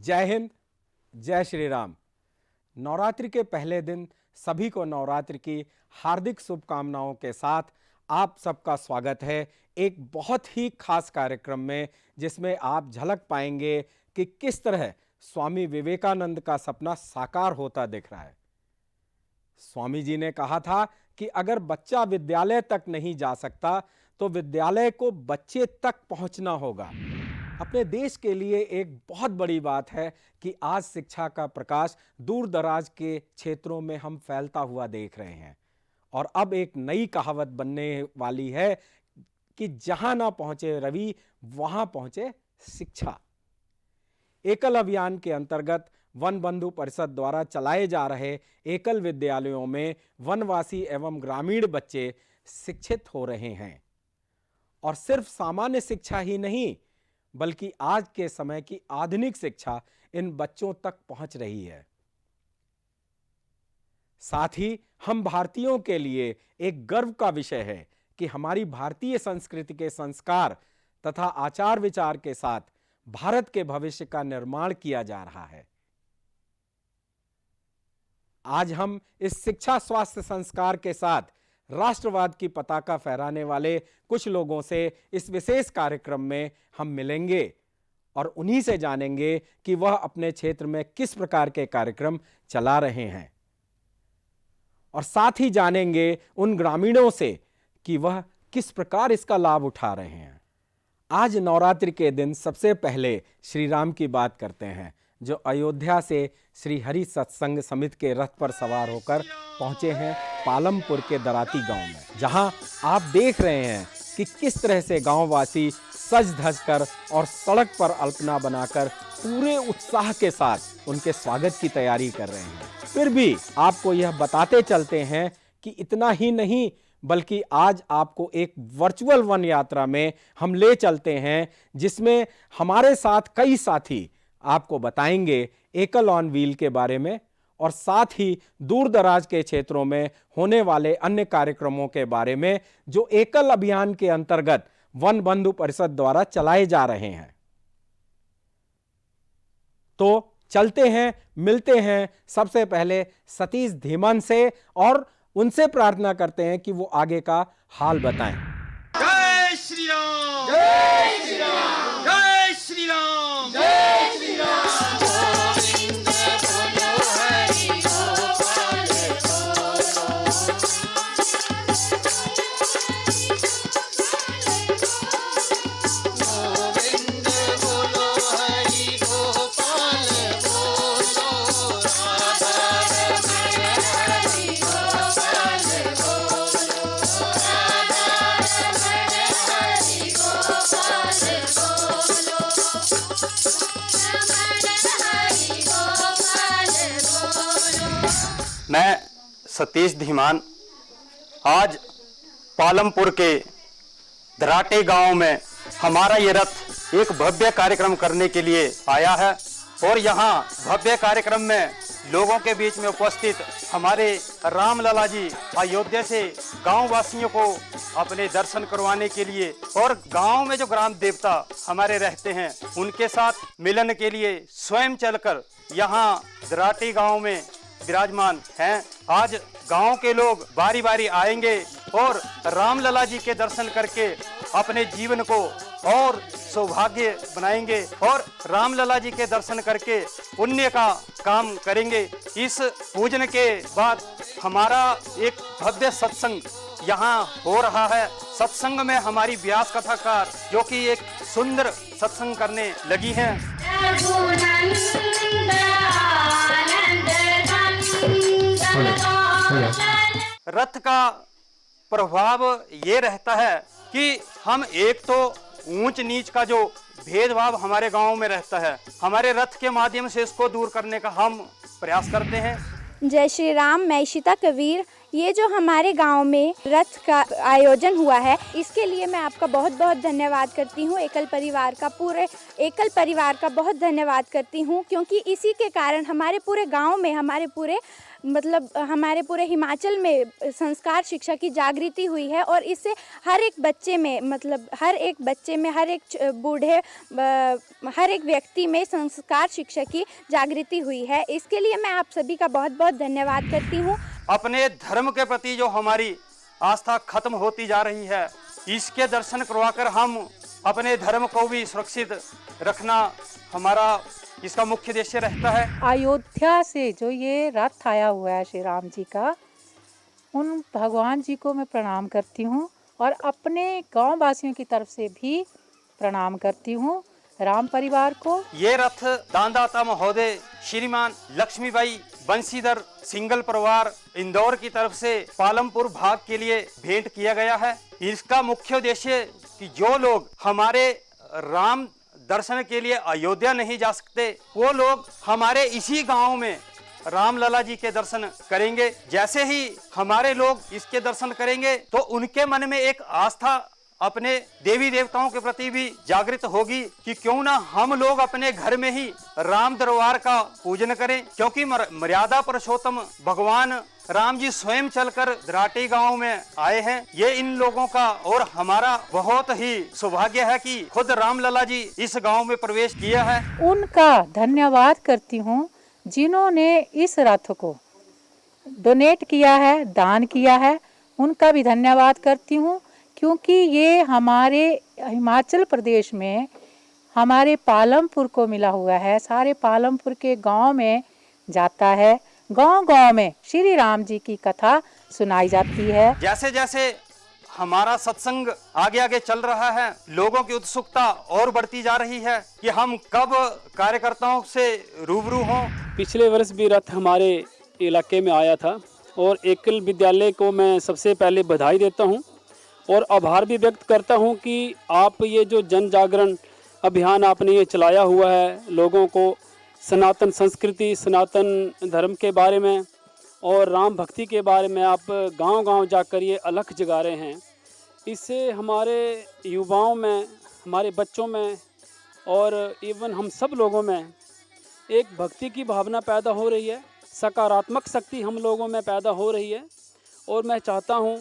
जय हिंद, जय श्री राम। नवरात्रि के पहले दिन सभी को नवरात्रि की हार्दिक शुभकामनाओं के साथ आप सबका स्वागत है एक बहुत ही खास कार्यक्रम में, जिसमें आप झलक पाएंगे कि किस तरह स्वामी विवेकानंद का सपना साकार होता दिख रहा है। स्वामी जी ने कहा था कि अगर बच्चा विद्यालय तक नहीं जा सकता तो विद्यालय को बच्चे तक पहुंचना होगा। अपने देश के लिए एक बहुत बड़ी बात है कि आज शिक्षा का प्रकाश दूर दराज के क्षेत्रों में हम फैलता हुआ देख रहे हैं, और अब एक नई कहावत बनने वाली है कि जहां ना पहुंचे रवि वहां पहुंचे शिक्षा। एकल अभियान के अंतर्गत वन बंधु परिषद द्वारा चलाए जा रहे एकल विद्यालयों में वनवासी एवं ग्रामीण बच्चे शिक्षित हो रहे हैं, और सिर्फ सामान्य शिक्षा ही नहीं बल्कि आज के समय की आधुनिक शिक्षा इन बच्चों तक पहुंच रही है। साथ ही हम भारतीयों के लिए एक गर्व का विषय है कि हमारी भारतीय संस्कृति के संस्कार तथा आचार विचार के साथ भारत के भविष्य का निर्माण किया जा रहा है। आज हम इस शिक्षा स्वास्थ्य संस्कार के साथ राष्ट्रवाद की पताका फहराने वाले कुछ लोगों से इस विशेष कार्यक्रम में हम मिलेंगे और उन्हीं से जानेंगे कि वह अपने क्षेत्र में किस प्रकार के कार्यक्रम चला रहे हैं, और साथ ही जानेंगे उन ग्रामीणों से कि वह किस प्रकार इसका लाभ उठा रहे हैं। आज नवरात्रि के दिन सबसे पहले श्री राम की बात करते हैं, जो अयोध्या से श्री हरि सत्संग समिति के रथ पर सवार होकर पहुंचे हैं पालमपुर के दराती गांव में, जहां आप देख रहे हैं कि किस तरह से गांववासी सज धज कर और सड़क पर अल्पना बनाकर पूरे उत्साह के साथ उनके स्वागत की तैयारी कर रहे हैं। फिर भी आपको यह बताते चलते हैं कि इतना ही नहीं बल्कि आज आपको एक वर्चुअल वन यात्रा में हम ले चलते हैं, जिसमें हमारे साथ कई साथी आपको बताएंगे एकल ऑन व्हील के बारे में, और साथ ही दूर दराज के क्षेत्रों में होने वाले अन्य कार्यक्रमों के बारे में जो एकल अभियान के अंतर्गत वन बंधु परिषद द्वारा चलाए जा रहे हैं। तो चलते हैं, मिलते हैं सबसे पहले सतीश धीमान से, और उनसे प्रार्थना करते हैं कि वो आगे का हाल बताएं। जय श्री राम, जय श्री राम, जय श्री राम, जय श्री राम। गोविंद बोलो हरि गोपाल बोलो, गोविंद बोलो हरि गोपाल बोलो, राधा रमण हरि गोपाल बोलो, राधा रमण हरि गोपाल बोलो, मैं सतीश धीमान आज पालमपुर के धराटे गांव में हमारा ये रथ एक भव्य कार्यक्रम करने के लिए आया है, और यहाँ भव्य कार्यक्रम में लोगों के बीच में उपस्थित हमारे रामलला जी अयोध्या से गांव वासियों को अपने दर्शन करवाने के लिए और गांव में जो ग्राम देवता हमारे रहते हैं उनके साथ मिलन के लिए स्वयं चलकर यहाँ धराटी गांव में विराजमान हैं। आज गांव के लोग बारी बारी आएंगे और रामलला जी के दर्शन करके अपने जीवन को और सौभाग्य बनाएंगे और रामलला जी के दर्शन करके पुण्य का काम करेंगे। इस पूजन के बाद हमारा एक भव्य सत्संग यहाँ हो रहा है। सत्संग में हमारी व्यास कथाकार जो कि एक सुंदर सत्संग करने लगी हैं। रथ का प्रभाव ये रहता है कि हम एक तो ऊंच नीच का जो भेदभाव हमारे गांव में रहता है, हमारे रथ के माध्यम से इसको दूर करने का हम प्रयास करते हैं। जय श्री राम। मैं इशिता कबीर। ये जो हमारे गांव में रथ का आयोजन हुआ है, इसके लिए मैं आपका बहुत बहुत धन्यवाद करती हूँ। एकल परिवार का बहुत धन्यवाद करती हूँ, क्योंकि इसी के कारण हमारे पूरे गांव में, हमारे पूरे मतलब हमारे पूरे हिमाचल में संस्कार शिक्षा की जागृति हुई है और इससे हर एक बच्चे में, मतलब हर एक बच्चे में, हर एक बूढ़े, हर एक व्यक्ति में संस्कार शिक्षा की जागृति हुई है। इसके लिए मैं आप सभी का बहुत बहुत धन्यवाद करती हूँ। अपने धर्म के प्रति जो हमारी आस्था खत्म होती जा रही है, इसके दर्शन करवाकर हम अपने धर्म को भी सुरक्षित रखना हमारा इसका मुख्य उद्देश्य रहता है। अयोध्या से जो ये रथ आया हुआ है श्री राम जी का, उन भगवान जी को मैं प्रणाम करती हूँ और अपने गांव वासियों की तरफ से भी प्रणाम करती हूँ राम परिवार को। ये रथ दानदाता महोदय श्रीमान लक्ष्मीबाई बंशीधर सिंगल परिवार इंदौर की तरफ से पालमपुर भाग के लिए भेंट किया गया है। इसका मुख्य उद्देश्य कि जो लोग हमारे राम दर्शन के लिए अयोध्या नहीं जा सकते, वो लोग हमारे इसी गांव में रामलला जी के दर्शन करेंगे। जैसे ही हमारे लोग इसके दर्शन करेंगे तो उनके मन में एक आस्था अपने देवी देवताओं के प्रति भी जागृत होगी कि क्यों ना हम लोग अपने घर में ही राम दरबार का पूजन करें, क्योंकि मर्यादा पुरुषोत्तम भगवान राम जी स्वयं चलकर दराटे गांव में आए हैं। ये इन लोगों का और हमारा बहुत ही सौभाग्य है कि खुद रामलला जी इस गांव में प्रवेश किया है। उनका धन्यवाद करती हूँ जिन्होंने इस रथ को डोनेट किया है, दान किया है, उनका भी धन्यवाद करती हूँ, क्योंकि ये हमारे हिमाचल प्रदेश में हमारे पालमपुर को मिला हुआ है। सारे पालमपुर के गांव में जाता है, गांव-गांव में श्री राम जी की कथा सुनाई जाती है। जैसे जैसे हमारा सत्संग आगे आगे चल रहा है, लोगों की उत्सुकता और बढ़ती जा रही है कि हम कब कार्यकर्ताओं से रूबरू हों। पिछले वर्ष भी रथ हमारे इलाके में आया था और एकल विद्यालय को मैं सबसे पहले बधाई देता हूं और आभार भी व्यक्त करता हूं कि आप ये जो जन जागरण अभियान आपने ये चलाया हुआ है, लोगों को सनातन संस्कृति, सनातन धर्म के बारे में और राम भक्ति के बारे में आप गांव-गांव जाकर ये अलख जगा रहे हैं। इससे हमारे युवाओं में, हमारे बच्चों में और इवन हम सब लोगों में एक भक्ति की भावना पैदा हो रही है, सकारात्मक शक्ति हम लोगों में पैदा हो रही है और मैं चाहता हूँ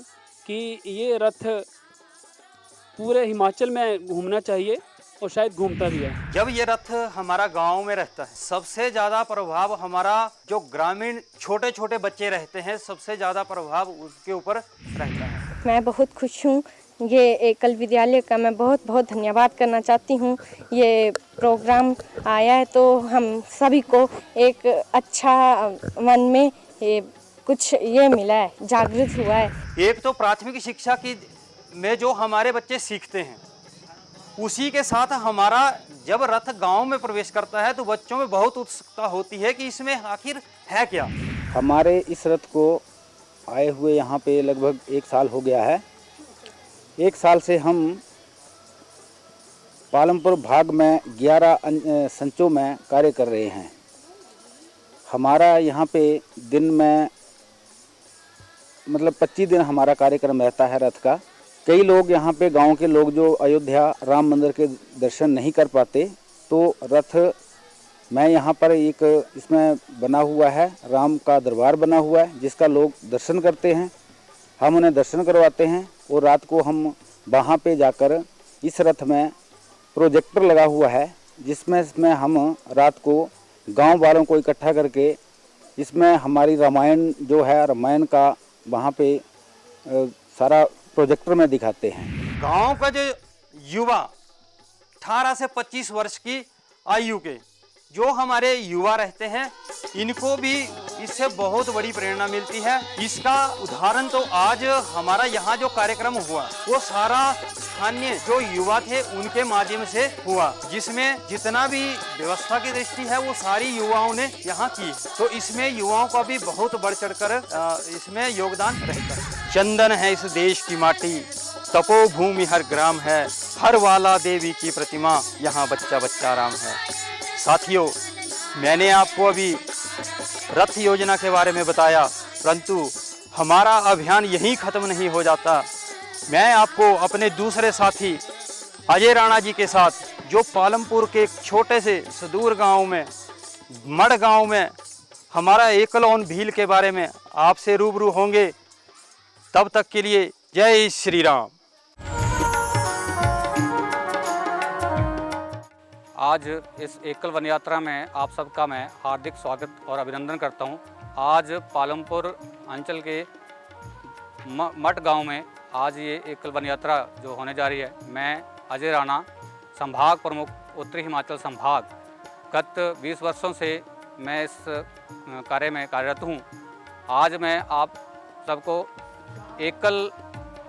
कि ये रथ पूरे हिमाचल में घूमना चाहिए और शायद घूमता भी है। जब ये रथ हमारा गांव में रहता है, सबसे ज़्यादा प्रभाव हमारा जो ग्रामीण छोटे छोटे बच्चे रहते हैं, सबसे ज़्यादा प्रभाव उसके ऊपर रहता है। मैं बहुत खुश हूँ। ये एकल विद्यालय का मैं बहुत बहुत धन्यवाद करना चाहती हूँ। ये प्रोग्राम आया है तो हम सभी को एक अच्छा मन में कुछ ये मिला है, जागृत हुआ है। एक तो प्राथमिक शिक्षा की में जो हमारे बच्चे सीखते हैं, उसी के साथ हमारा जब रथ गांव में प्रवेश करता है तो बच्चों में बहुत उत्सुकता होती है कि इसमें आखिर है क्या। हमारे इस रथ को आए हुए यहाँ पे लगभग 1 साल हो गया है। 1 साल से हम पालमपुर भाग में 11 संचों में कार्य कर रहे हैं। हमारा यहाँ पे दिन में मतलब 25 दिन हमारा कार्यक्रम रहता है रथ का। कई लोग यहाँ पे गांव के लोग जो अयोध्या राम मंदिर के दर्शन नहीं कर पाते, तो रथ मैं यहाँ पर एक इसमें बना हुआ है, राम का दरबार बना हुआ है जिसका लोग दर्शन करते हैं। हम उन्हें दर्शन करवाते हैं और रात को हम वहाँ पे जाकर इस रथ में प्रोजेक्टर लगा हुआ है जिसमें हम रात को गांव वालों को इकट्ठा करके इसमें हमारी रामायण जो है, रामायण का वहाँ पे सारा प्रोजेक्टर में दिखाते हैं। गांव का जो युवा 18 से 25 वर्ष की आयु के जो हमारे युवा रहते हैं, इनको भी इससे बहुत बड़ी प्रेरणा मिलती है। इसका उदाहरण तो आज हमारा यहाँ जो कार्यक्रम हुआ वो सारा स्थानीय जो युवा थे उनके माध्यम से हुआ, जिसमें जितना भी व्यवस्था की दृष्टि है वो सारी युवाओं ने यहाँ की। तो इसमें युवाओं का भी बहुत बढ़ चढ़कर इसमें योगदान रहता है। चंदन है इस देश की माटी, तपोभूमि हर ग्राम है, हर वाला देवी की प्रतिमा, यहाँ बच्चा बच्चा राम है। साथियों, मैंने आपको अभी रथ योजना के बारे में बताया, परंतु हमारा अभियान यहीं ख़त्म नहीं हो जाता। मैं आपको अपने दूसरे साथी अजय राणा जी के साथ जो पालमपुर के एक छोटे से सुदूर गांव में, मड़ गांव में हमारा एकल ऑन व्हील के बारे में आपसे रूबरू होंगे। तब तक के लिए जय श्री राम। आज इस एकल वन यात्रा में आप सबका मैं हार्दिक स्वागत और अभिनंदन करता हूं। आज पालमपुर अंचल के मठ गांव में आज ये एकल वन यात्रा जो होने जा रही है, मैं अजय राणा, संभाग प्रमुख उत्तरी हिमाचल संभाग, गत 20 वर्षों से मैं इस कार्य में कार्यरत हूँ। आज मैं आप सबको एकल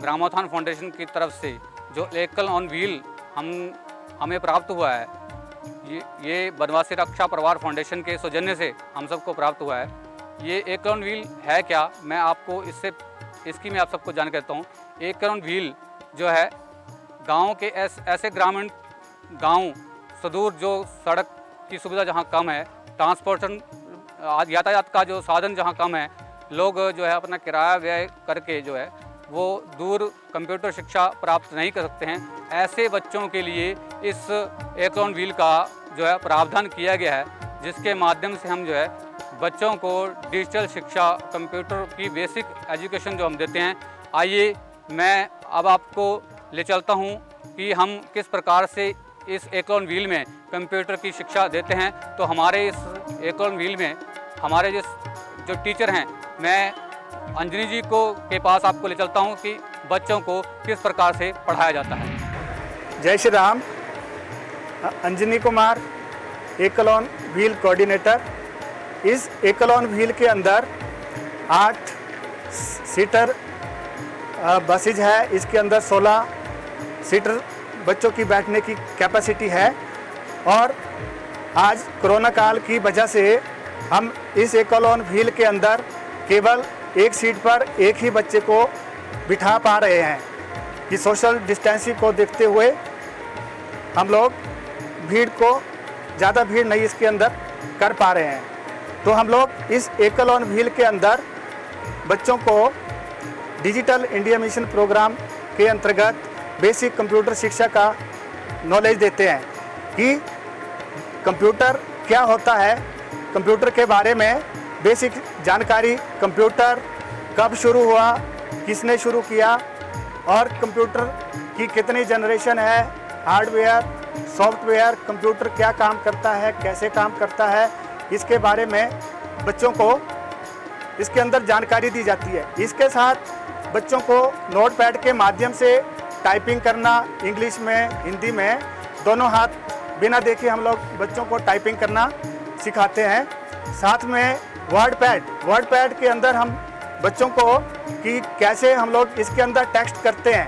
ग्रामोत्थान फाउंडेशन की तरफ से जो एकल ऑन व्हील हमें प्राप्त हुआ है, ये वनवासी रक्षा परिवार फाउंडेशन के सौजन्य से हम सबको प्राप्त हुआ है। ये एकल ऑन व्हील है क्या, मैं आपको इसकी मैं आप सबको जानकारी देता हूँ। एकल ऑन व्हील जो है गाँव के ऐसे ग्रामीण गाँव सुदूर जो सड़क की सुविधा जहाँ कम है, ट्रांसपोर्टेशन यातायात का जो साधन जहाँ कम है, लोग जो है अपना किराया व्यय करके जो है वो दूर कंप्यूटर शिक्षा प्राप्त नहीं कर सकते हैं। ऐसे बच्चों के लिए इस एकल ऑन व्हील का जो है प्रावधान किया गया है, जिसके माध्यम से हम जो है बच्चों को डिजिटल शिक्षा, कंप्यूटर की बेसिक एजुकेशन जो हम देते हैं। आइए मैं अब आपको ले चलता हूं कि हम किस प्रकार से इस एकल ऑन व्हील में कंप्यूटर की शिक्षा देते हैं। तो हमारे इस एकल ऑन व्हील में हमारे जो टीचर हैं, मैं अंजनी जी के पास आपको ले चलता हूं कि बच्चों को किस प्रकार से पढ़ाया जाता है। जय श्री राम। अंजनी कुमार, एकल ऑन व्हील कोऑर्डिनेटर। इस एकल ऑन व्हील के अंदर 8 सीटर बसेज है। इसके अंदर 16 सीटर बच्चों की बैठने की कैपेसिटी है। और आज कोरोना काल की वजह से हम इस एकल ऑन व्हील के अंदर केवल एक सीट पर एक ही बच्चे को बिठा पा रहे हैं कि सोशल डिस्टेंसिंग को देखते हुए हम लोग ज़्यादा भीड़ नहीं इसके अंदर कर पा रहे हैं। तो हम लोग इस एकल ऑन व्हील के अंदर बच्चों को डिजिटल इंडिया मिशन प्रोग्राम के अंतर्गत बेसिक कंप्यूटर शिक्षा का नॉलेज देते हैं कि कंप्यूटर क्या होता है, कंप्यूटर के बारे में बेसिक जानकारी, कंप्यूटर कब शुरू हुआ, किसने शुरू किया और कंप्यूटर की कितनी जनरेशन है, हार्डवेयर, सॉफ्टवेयर, कंप्यूटर क्या काम करता है, कैसे काम करता है, इसके बारे में बच्चों को इसके अंदर जानकारी दी जाती है। इसके साथ बच्चों को नोटपैड के माध्यम से टाइपिंग करना, इंग्लिश में, हिंदी में, दोनों हाथ बिना देखे हम लोग बच्चों को टाइपिंग करना सिखाते हैं। साथ में वर्ड पैड के अंदर हम बच्चों को कि कैसे हम लोग इसके अंदर टेक्स्ट करते हैं,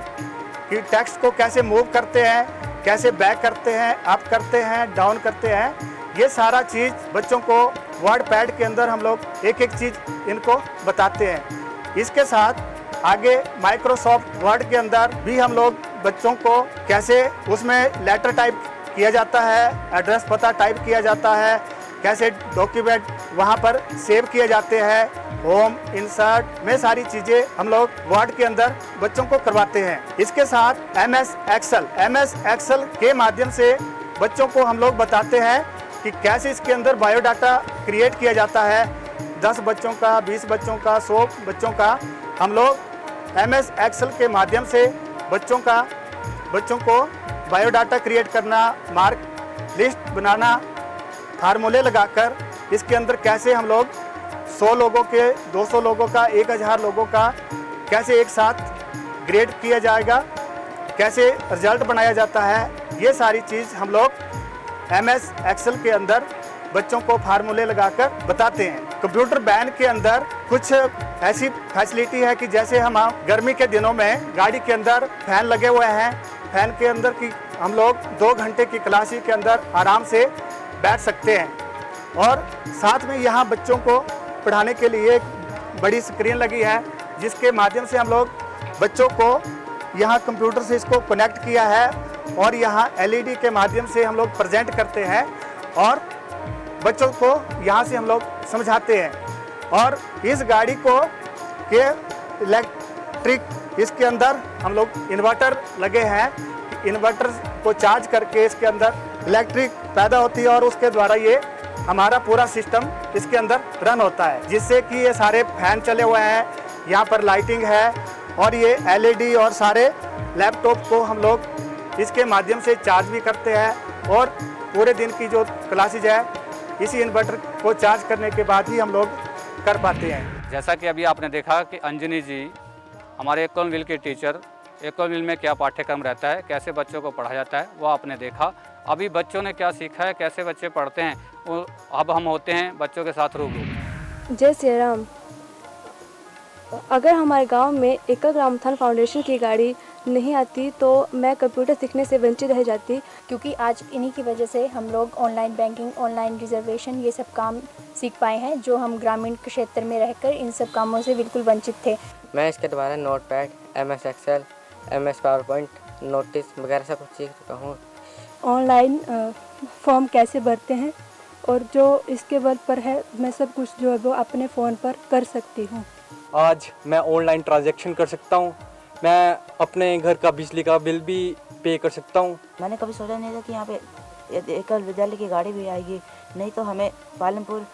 कि टेक्स्ट को कैसे मूव करते हैं, कैसे बैक करते हैं, अप करते हैं, डाउन करते हैं, ये सारा चीज़ बच्चों को वर्ड पैड के अंदर हम लोग एक एक चीज़ इनको बताते हैं। इसके साथ आगे माइक्रोसॉफ्ट वर्ड के अंदर भी हम लोग बच्चों को कैसे उसमें लेटर टाइप किया जाता है, एड्रेस पता टाइप किया जाता है, कैसे डॉक्यूमेंट वहाँ पर सेव किए जाते हैं, होम, इंसर्ट में सारी चीज़ें हम लोग वर्ड के अंदर बच्चों को करवाते हैं। इसके साथ MS एक्सेल के माध्यम से बच्चों को हम लोग बताते हैं कि कैसे इसके अंदर बायोडाटा क्रिएट किया जाता है। 10 बच्चों का, 20 बच्चों का, 100 बच्चों का हम लोग MS एक्सेल के माध्यम से बच्चों को बायोडाटा क्रिएट करना, मार्क लिस्ट बनाना, फार्मूले लगाकर इसके अंदर कैसे हम लोग 100 लोगों के, 200 लोगों का, 1000 लोगों का कैसे एक साथ ग्रेड किया जाएगा, कैसे रिजल्ट बनाया जाता है, ये सारी चीज़ हम लोग MS एक्सेल के अंदर बच्चों को फार्मूले लगाकर बताते हैं। कंप्यूटर वैन के अंदर कुछ ऐसी फैसिलिटी है कि जैसे हम गर्मी के दिनों में गाड़ी के अंदर फैन लगे हुए हैं, फैन के अंदर की हम लोग 2 घंटे की क्लास के अंदर आराम से बैठ सकते हैं। और साथ में यहाँ बच्चों को पढ़ाने के लिए एक बड़ी स्क्रीन लगी है, जिसके माध्यम से हम लोग बच्चों को यहाँ कंप्यूटर से इसको कनेक्ट किया है और यहाँ LED के माध्यम से हम लोग प्रेजेंट करते हैं और बच्चों को यहाँ से हम लोग समझाते हैं। और इस गाड़ी को के इलेक्ट्रिक इसके अंदर हम लोग इन्वर्टर लगे हैं, इन्वर्टर को चार्ज करके इसके अंदर इलेक्ट्रिक पैदा होती है और उसके द्वारा ये हमारा पूरा सिस्टम इसके अंदर रन होता है, जिससे कि ये सारे फैन चले हुए हैं, यहाँ पर लाइटिंग है और ये LED और सारे लैपटॉप को हम लोग इसके माध्यम से चार्ज भी करते हैं और पूरे दिन की जो क्लासेज है इसी इन्वर्टर को चार्ज करने के बाद ही हम लोग कर पाते हैं। जैसा कि अभी आपने देखा कि अंजनी जी हमारे एकल व्हील के टीचर, एकल व्हील में क्या पाठ्यक्रम रहता है, कैसे बच्चों को पढ़ाया जाता है, वो आपने देखा। अभी बच्चों ने क्या सीखा है, कैसे बच्चे पढ़ते हैं, वो अब हम होते हैं बच्चों के साथ रूबरू। जय श्री राम। अगर हमारे गांव में एकल ग्रामोत्थान फाउंडेशन की गाड़ी नहीं आती तो मैं कंप्यूटर सीखने से वंचित रह जाती, क्योंकि आज इन्हीं की वजह से हम लोग ऑनलाइन बैंकिंग, ऑनलाइन रिजर्वेशन ये सब काम सीख पाए हैं, जो हम ग्रामीण क्षेत्र में रहकर इन सब कामों से बिल्कुल वंचित थे। मैं इसके द्वारा notepad, MS Excel, MS PowerPoint, notice वगैरह सब कुछ सीख चुका हूँ। ऑनलाइन फॉर्म कैसे भरते हैं और जो इसके बल पर है मैं सब कुछ जो है वो अपने फ़ोन पर कर सकती हूँ। आज मैं ऑनलाइन ट्रांजैक्शन कर सकता हूँ, मैं अपने घर का बिजली का बिल भी पे कर सकता हूँ। मैंने कभी सोचा नहीं था कि यहाँ पे एकल विद्यालय की गाड़ी भी आएगी, नहीं तो हमें पालमपुर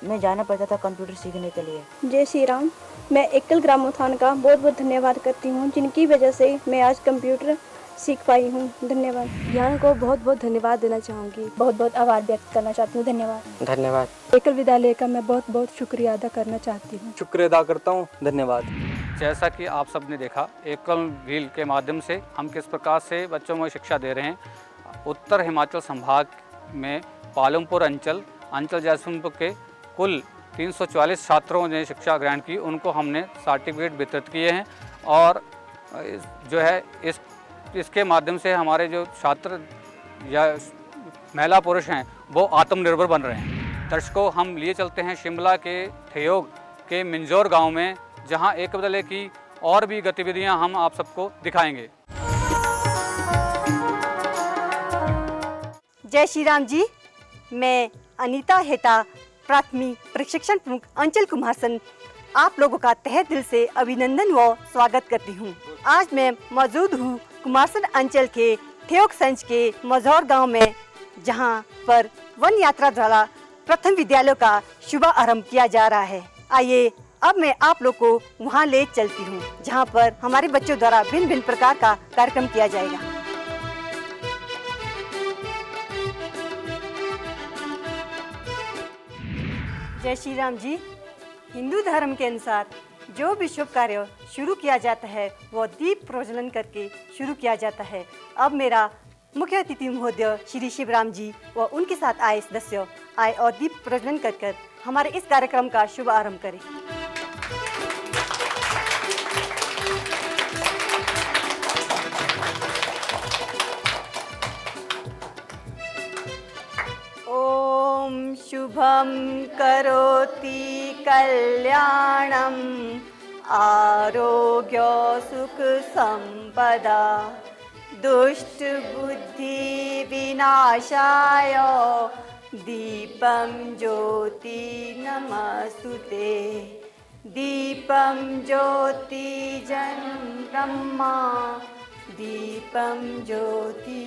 में जाना पड़ता था कंप्यूटर सीखने के लिए। जय श्री राम। मैं एकल ग्रामोत्थान का बहुत बहुत धन्यवाद करती हूँ, जिनकी वजह से मैं आज कंप्यूटर सीख पाई हूँ। धन्यवाद। ज्ञान को बहुत बहुत धन्यवाद देना चाहूँगी, बहुत बहुत आभार व्यक्त करना चाहती हूँ। धन्यवाद। धन्यवाद। एकल विद्यालय का मैं बहुत बहुत शुक्रिया अदा करना चाहती हूँ। शुक्रिया अदा करता हूँ, धन्यवाद। जैसा कि आप सब ने देखा एकल व्हील के माध्यम से हम किस प्रकार से बच्चों में शिक्षा दे रहे हैं। उत्तर हिमाचल संभाग में पालमपुर अंचल जैसलमेर के कुल 344 छात्रों ने शिक्षा ग्रहण की, उनको हमने सर्टिफिकेट वितरित किए हैं और जो है इसके माध्यम से हमारे जो छात्र या महिला पुरुष हैं वो आत्मनिर्भर बन रहे हैं। दर्शकों, हम लिए चलते हैं शिमला के ठियोग के मिंजोर गांव में, जहां एक विद्यालय की और भी गतिविधियां हम आप सबको दिखाएंगे। जय श्री राम जी। मैं अनीता हेटा, प्राथमिक प्रशिक्षण प्रमुख अंचल कुमारसन, आप लोगों का तहे दिल से अभिनंदन व स्वागत करती हूँ। आज मैं मौजूद हूँ कुमारसन अंचल के ठियोगसंज के मझौर गांव में, जहां पर वन यात्रा द्वारा प्रथम विद्यालय का शुभारंभ किया जा रहा है। आइए अब मैं आप लोग को वहां ले चलती हूं, जहां पर हमारे बच्चों द्वारा भिन्न भिन्न प्रकार का कार्यक्रम किया जाएगा। जय श्री राम जी। हिंदू धर्म के अनुसार जो भी शुभ कार्य शुरू किया जाता है वो दीप प्रज्वलन करके शुरू किया जाता है। अब मेरा मुख्य अतिथि महोदय श्री शिवराम जी व उनके साथ आए सदस्य आए और दीप प्रज्वलन कर हमारे इस कार्यक्रम का शुभ आरंभ करें। ओम शुभम करोति कल्याणम आरोग्य सुख संपदा दुष्ट बुद्धि विनाशाय दीपम ज्योति नमस्तुते। दीपम ज्योति जन ब्रह्मा दीपम ज्योति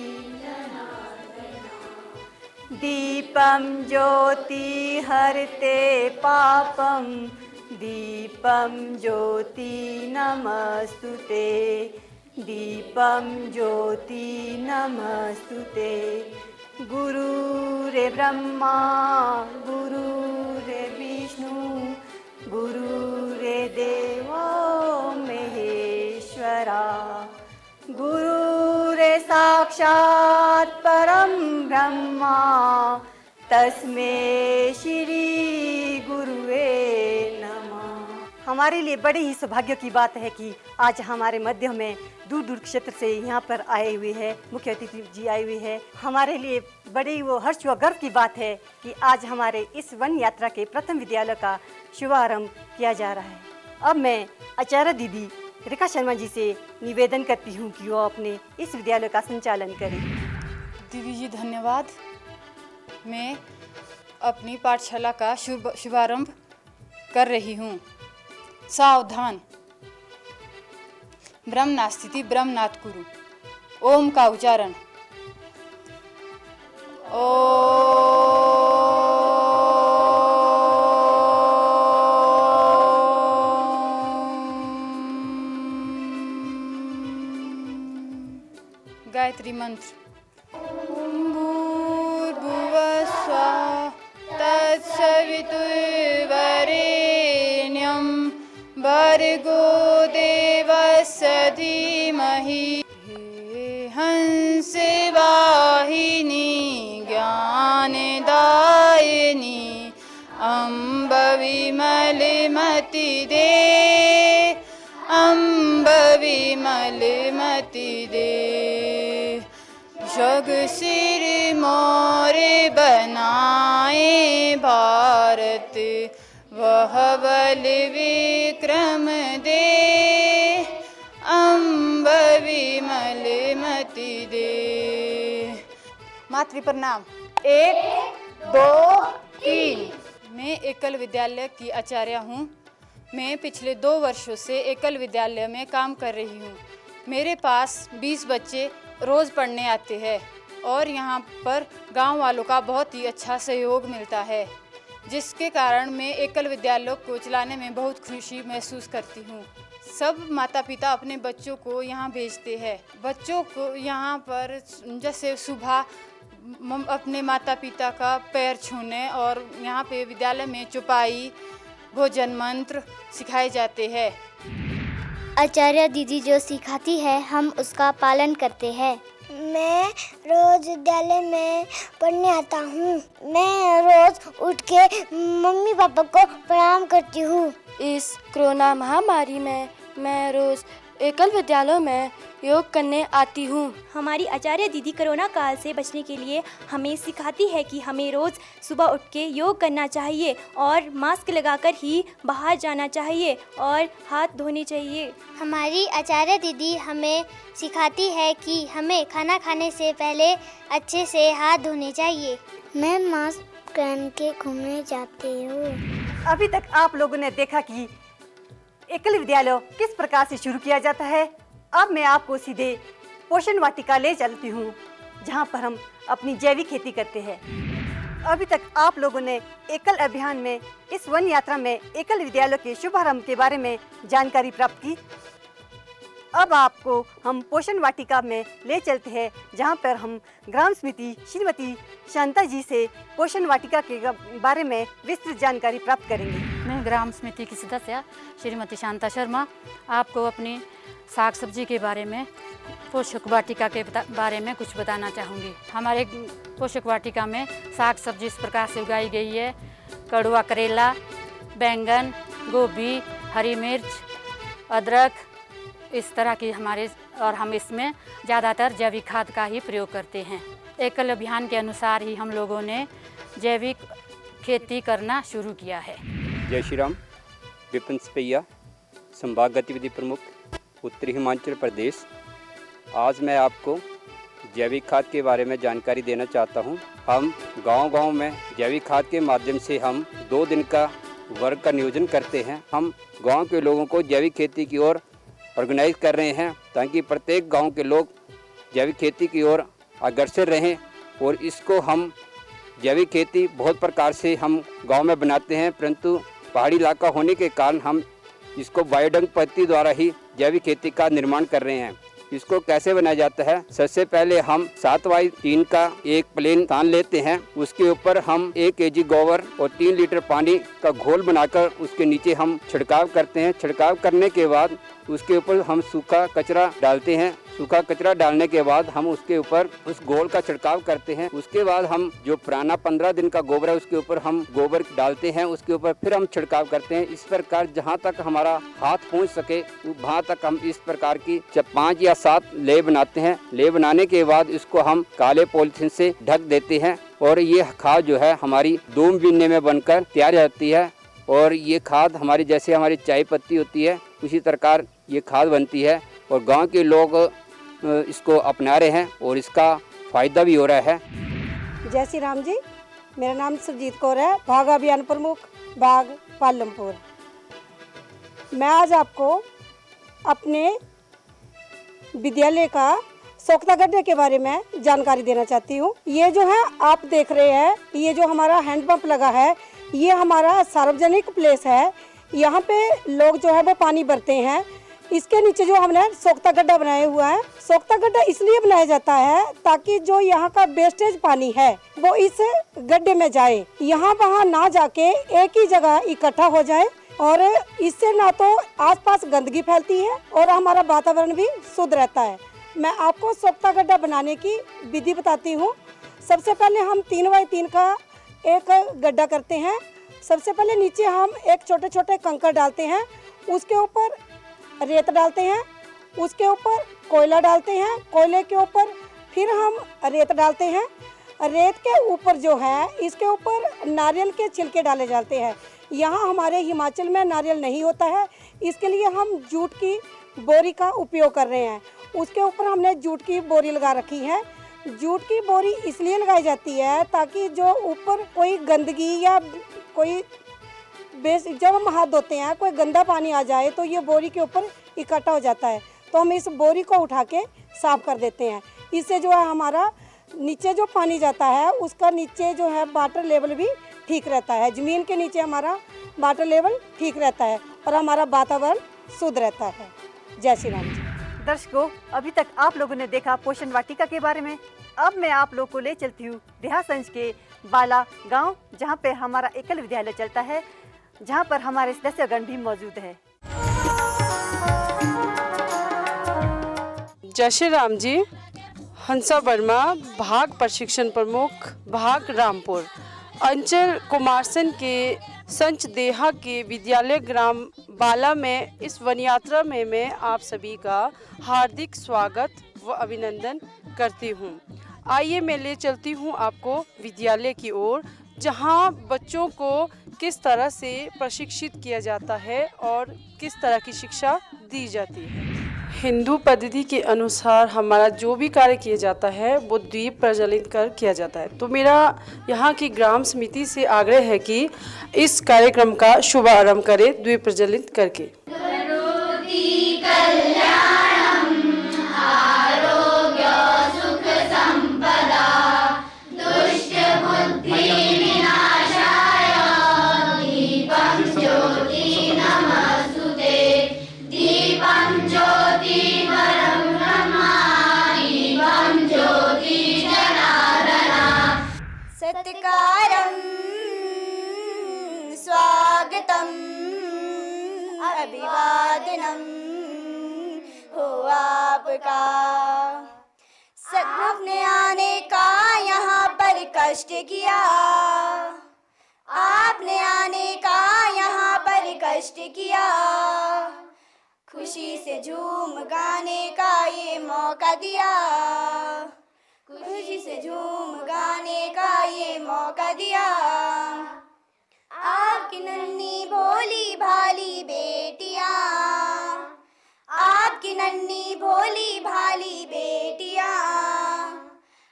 दीपम ज्योति हरते पापम दीपम ज्योति नमस्तुते। दीपम ज्योति नमस्तुते। गुरु रे ब्रह्मा गुरु रे विष्णु गुरु रे देवो महेश्वरा गुरु रे साक्षात् परम ब्रह्मा तस्मै श्री गुरुवे नमः। हमारे लिए बड़े ही सौभाग्य की बात है कि आज हमारे मध्य में दूर दूर क्षेत्र से यहाँ पर आए हुए हैं, मुख्य अतिथि जी आए हुए हैं। हमारे लिए बड़ी ही वो हर्ष व गर्व की बात है कि आज हमारे इस वन यात्रा के प्रथम विद्यालय का शुभारंभ किया जा रहा है। अब मैं आचार्य दीदी रेखा शर्मा जी से निवेदन करती हूँ कि वो अपने इस विद्यालय का संचालन करें। दीदी जी धन्यवाद। मैं अपनी पाठशाला का शुभारंभ कर रही हूँ। सावधान, ब्रह्म नास्तिति ब्रह्म नाथ कुरु। ओम का उच्चारण ओम। गायत्री मंत्र। भूर्भुवस्सुः तत्सवितुर्वरेण्यं भर्गो देवस्य धीमहि हंसे वाहिनी ज्ञानदायिनी अम्ब विमलमति दे, अम्ब विमलमति दे। जग सिर मोरे बनाए भारत, वह बल विक्रम दे, अम्ब विमलमति दे। मातृ प्रणाम। 1 2 3। मैं एकल विद्यालय की आचार्य हूँ। मैं पिछले 2 वर्षों से एकल विद्यालय में काम कर रही हूँ। मेरे पास 20 बच्चे रोज़ पढ़ने आते हैं और यहाँ पर गांव वालों का बहुत ही अच्छा सहयोग मिलता है, जिसके कारण मैं एकल विद्यालय को चलाने में बहुत खुशी महसूस करती हूँ। सब माता पिता अपने बच्चों को यहाँ भेजते हैं। बच्चों को यहाँ पर जैसे सुबह अपने माता पिता का पैर छूने और यहाँ पे विद्यालय में चौपाई, भोजन मंत्र सिखाए जाते हैं। आचार्य दीदी जो सिखाती है हम उसका पालन करते हैं। मैं रोज विद्यालय में पढ़ने आता हूँ। मैं रोज उठ के मम्मी पापा को प्रणाम करती हूँ। इस कोरोना महामारी में मैं रोज एकल विद्यालयों में योग करने आती हूँ। हमारी आचार्य दीदी कोरोना काल से बचने के लिए हमें सिखाती है कि हमें रोज़ सुबह उठ के योग करना चाहिए और मास्क लगाकर ही बाहर जाना चाहिए और हाथ धोने चाहिए। हमारी आचार्य दीदी हमें सिखाती है कि हमें खाना खाने से पहले अच्छे से हाथ धोने चाहिए। मैं मास्क पहन के घूमने जाती हूँ। अभी तक आप लोगों ने देखा कि एकल विद्यालय किस प्रकार से शुरू किया जाता है। अब मैं आपको सीधे पोषण वाटिका ले चलती हूँ, जहाँ पर हम अपनी जैविक खेती करते हैं। अभी तक आप लोगों ने एकल अभियान में इस वन यात्रा में एकल विद्यालय के शुभारंभ के बारे में जानकारी प्राप्त की। अब आपको हम पोषण वाटिका में ले चलते हैं, जहाँ पर हम ग्राम समिति श्रीमती शांता जी से पोषण वाटिका के बारे में विस्तृत जानकारी प्राप्त करेंगे। मैं ग्राम समिति की सदस्य श्रीमती शांता शर्मा आपको अपनी साग सब्जी के बारे में, पोषक वाटिका के बारे में कुछ बताना चाहूँगी। हमारे पोषक वाटिका में साग सब्जी इस प्रकार से उगाई गई है। कड़वा करेला, बैंगन, गोभी, हरी मिर्च, अदरक, इस तरह की हमारे, और हम इसमें ज़्यादातर जैविक खाद का ही प्रयोग करते हैं। एकल अभियान के अनुसार ही हम लोगों ने जैविक खेती करना शुरू किया है। जय श्री राम। विपिन सपैया, संभाग गतिविधि प्रमुख, उत्तरी हिमाचल प्रदेश। आज मैं आपको जैविक खाद के बारे में जानकारी देना चाहता हूं। हम गांव-गांव में जैविक खाद के माध्यम से हम 2 दिन का वर्क का नियोजन करते हैं। हम गांव के लोगों को जैविक खेती की ओर ऑर्गेनाइज कर रहे हैं, ताकि प्रत्येक गांव के लोग जैविक खेती की ओर अग्रसर रहें। और इसको हम जैविक खेती बहुत प्रकार से हम गाँव में बनाते हैं, परंतु पहाड़ी इलाका होने के कारण हम इसको बायोडंक पद्धति द्वारा ही जैविक खेती का निर्माण कर रहे हैं। इसको कैसे बनाया जाता है? सबसे पहले हम 7x3 का एक प्लेन स्थान लेते हैं। उसके ऊपर हम 1 kg गोबर और 3 लीटर पानी का घोल बनाकर उसके नीचे हम छिड़काव करते हैं। छिड़काव करने के बाद उसके ऊपर हम सूखा कचरा डालते हैं। सूखा कचरा डालने के बाद हम उसके ऊपर उस घोल का छिड़काव करते हैं। उसके बाद हम जो पुराना 15 दिन का गोबर है उसके ऊपर हम गोबर डालते हैं। उसके ऊपर फिर हम छिड़काव करते हैं। इस प्रकार जहाँ तक हमारा हाथ पहुँच सके वहाँ तक हम इस प्रकार की 5 या 7 ले बनाते हैं। ले बनाने के बाद इसको हम काले पॉलीथीन से ढक देते हैं और ये खाद जो है हमारी दूम बीनने में बनकर तैयार हो जाती है। और ये खाद हमारी, जैसे हमारी चाय पत्ती होती है उसी प्रकार ये खाद बनती है और गांव के लोग इसको अपना रहे हैं और इसका फ़ायदा भी हो रहा है। जय श्री राम जी। मेरा नाम सुरजीत कौर है, भाग अभियान प्रमुख, बाग पालमपुर। मैं आज आपको अपने विद्यालय का सोख्ता गड्ढे के बारे में जानकारी देना चाहती हूँ। ये जो है आप देख रहे हैं, ये जो हमारा हैंडपंप लगा है, ये हमारा सार्वजनिक प्लेस है। यहाँ पे लोग जो है वो पानी भरते हैं। इसके नीचे जो हमने सोख्ता गड्ढा बनाया हुआ है, सोख्ता गड्ढा इसलिए बनाया जाता है ताकि जो यहाँ का वेस्टेज पानी है वो इस गड्ढे में जाए, यहाँ वहाँ ना जाके एक ही जगह इकट्ठा हो जाए और इससे ना तो आसपास गंदगी फैलती है और हमारा वातावरण भी शुद्ध रहता है। मैं आपको सोख्ता गड्ढा बनाने की विधि बताती हूँ। सबसे पहले हम 3x3 का एक गड्ढा करते हैं। सबसे पहले नीचे हम एक छोटे छोटे कंकड़ डालते हैं, उसके ऊपर रेत डालते हैं, उसके ऊपर कोयला डालते हैं, कोयले के ऊपर फिर हम रेत डालते हैं। रेत के ऊपर जो है इसके ऊपर नारियल के छिलके डाले जाते हैं। यहाँ हमारे हिमाचल में नारियल नहीं होता है, इसके लिए हम जूट की बोरी का उपयोग कर रहे हैं। उसके ऊपर हमने जूट की बोरी लगा रखी है। जूट की बोरी इसलिए लगाई जाती है ताकि जो ऊपर कोई गंदगी या कोई जब हम हाथ धोते हैं कोई गंदा पानी आ जाए तो ये बोरी के ऊपर इकट्ठा हो जाता है, तो हम इस बोरी को उठा के साफ कर देते हैं। इससे जो है हमारा नीचे जो पानी जाता है उसका नीचे जो है वाटर लेवल भी ठीक रहता है, ज़मीन के नीचे हमारा वाटर लेवल ठीक रहता है और हमारा वातावरण शुद्ध रहता है। जय श्री राम जी। दर्शकों, अभी तक आप लोगों ने देखा पोषण वाटिका के बारे में। अब मैं आप लोग को ले चलती हूँ देहासंज के बाला गांव, जहाँ पे हमारा एकल विद्यालय चलता है, जहाँ पर हमारे सदस्यगण भी मौजूद है। जय श्री राम जी। हंसा वर्मा, भाग प्रशिक्षण प्रमुख, भाग रामपुर, अंचल कुमारसन के संच देहा के विद्यालय ग्राम बाला में इस वन यात्रा में मैं आप सभी का हार्दिक स्वागत व अभिनंदन करती हूँ। आइए मैं ले चलती हूँ आपको विद्यालय की ओर, जहाँ बच्चों को किस तरह से प्रशिक्षित किया जाता है और किस तरह की शिक्षा दी जाती है। हिंदू पद्धति के अनुसार हमारा जो भी कार्य किया जाता है वो दीप प्रज्वलित कर किया जाता है। तो मेरा यहाँ की ग्राम समिति से आग्रह है कि इस कार्यक्रम का शुभारंभ करें दीप प्रज्वलित करके। सत्कारं स्वागतम् अभिवादनम हो आपका। आपने आने का यहाँ पर कष्ट किया, आपने आने का यहाँ पर कष्ट किया, खुशी से झूम गाने का ये मौका दिया, खुशी से झूम गाने का ये मौका दिया। आपकी नन्ही भोली भाली बेटियां, आपकी नन्ही भोली भाली बेटियां,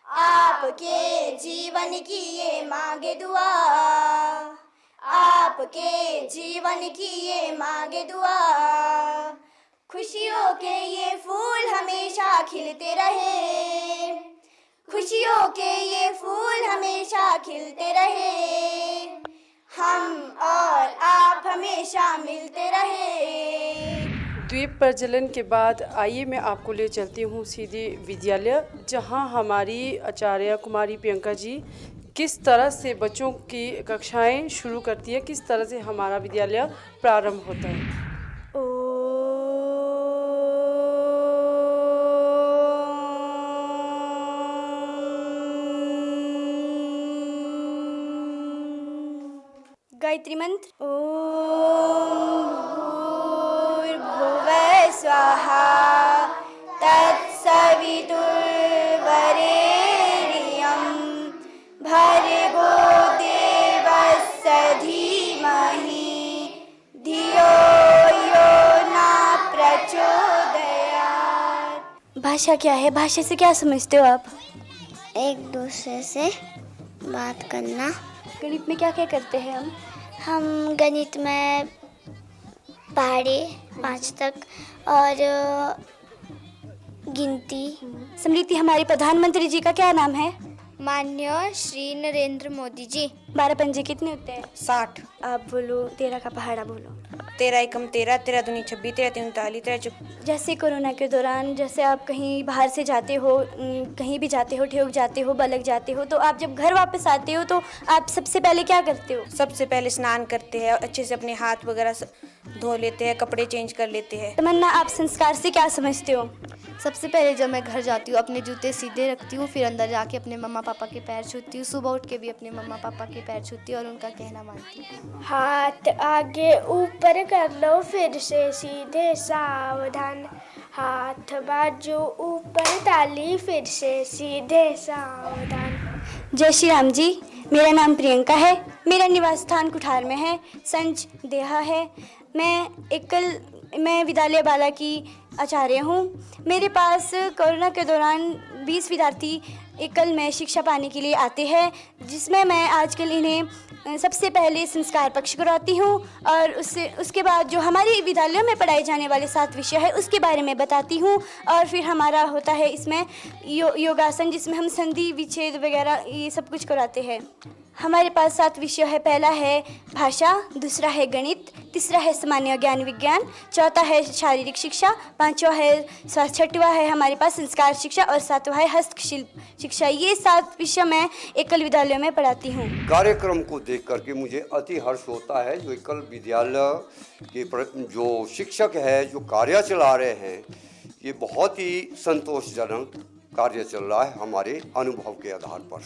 आपके जीवन की ये मांगे दुआ, आपके जीवन की ये मांगे दुआ। खुशियों के ये फूल हमेशा खिलते रहे, खुशियों के ये फूल हमेशा खिलते रहे, हम और आप हमेशा मिलते रहे। द्वीप प्रज्वलन के बाद आइए मैं आपको ले चलती हूँ सीधे विद्यालय, जहाँ हमारी आचार्य कुमारी प्रियंका जी किस तरह से बच्चों की कक्षाएं शुरू करती है, किस तरह से हमारा विद्यालय प्रारंभ होता है। गायत्री मंत्र। ओम भूर्भुवः स्वाहा तत्सवितुर्वरेण्यं भर्गो देवस्य धीमहि धियो यो न प्रचोदयात्। भाषा क्या है? भाषा से क्या समझते हो आप? एक दूसरे से बात करना। गणित में क्या क्या करते हैं हम गणित में पहाड़ी 5 तक और गिनती। स्मृति, हमारे प्रधानमंत्री जी का क्या नाम है? माननीय श्री नरेंद्र मोदी जी। 12 पंजे कितने होते हैं? 60। आप बोलो 13 का पहाड़ा बोलो। 13 एकम 13, 13 दूनी 26, 13 तीन 39, 13 चौक। जैसे कोरोना के दौरान जैसे आप कहीं बाहर से जाते हो, कहीं भी जाते हो, ठेक जाते हो, बलक जाते हो, तो आप जब घर वापस आते हो तो आप सबसे पहले क्या करते हो? सबसे पहले स्नान करते हैं, अच्छे से अपने हाथ वगैरह धो लेते हैं, कपड़े चेंज कर लेते हैं। तमन्ना, आप संस्कार से क्या समझते हो? सबसे पहले जब मैं घर जाती हूँ अपने जूते सीधे रखती हूँ, फिर अंदर जाके अपने मम्मा पापा के पैर छूती हूँ, सुबह उठ के भी अपने मम्मा पापा के पैर छूती हूँ और उनका कहना मानती हूँ। हाथ आगे ऊपर कर लो, फिर से सीधे सावधान, हाथ बाजू ऊपर ताली, फिर से सीधे सावधान। जय श्री राम जी। मेरा नाम प्रियंका है, मेरा निवास स्थान कुठार में है, संच देहा है। मैं विद्यालय बाला की आचार्य हूँ। मेरे पास कोरोना के दौरान 20 विद्यार्थी एकल में शिक्षा पाने के लिए आते हैं, जिसमें मैं आजकल इन्हें सबसे पहले संस्कार पक्ष करवाती हूँ और उसके बाद जो हमारे विद्यालयों में पढ़ाए जाने वाले 7 विषय है उसके बारे में बताती हूँ। और फिर हमारा होता है इसमें योगासन, जिसमें हम संधि विच्छेद वगैरह ये सब कुछ कराते हैं। हमारे पास 7 विषय है। पहला है भाषा, दूसरा है गणित, तीसरा है सामान्य ज्ञान विज्ञान, चौथा है शारीरिक शिक्षा, पांचवा है स्वास्थ्य, छठवा है हमारे पास संस्कार शिक्षा और सातवां है हस्तशिल्प शिक्षा। ये 7 विषय मैं एकल विद्यालय में पढ़ाती हूँ। कार्यक्रम को देख करके मुझे अति हर्ष होता है। जो एकल विद्यालय के जो शिक्षक है जो कार्य चला रहे हैं, ये बहुत ही संतोषजनक कार्य चल रहा है। हमारे अनुभव के आधार पर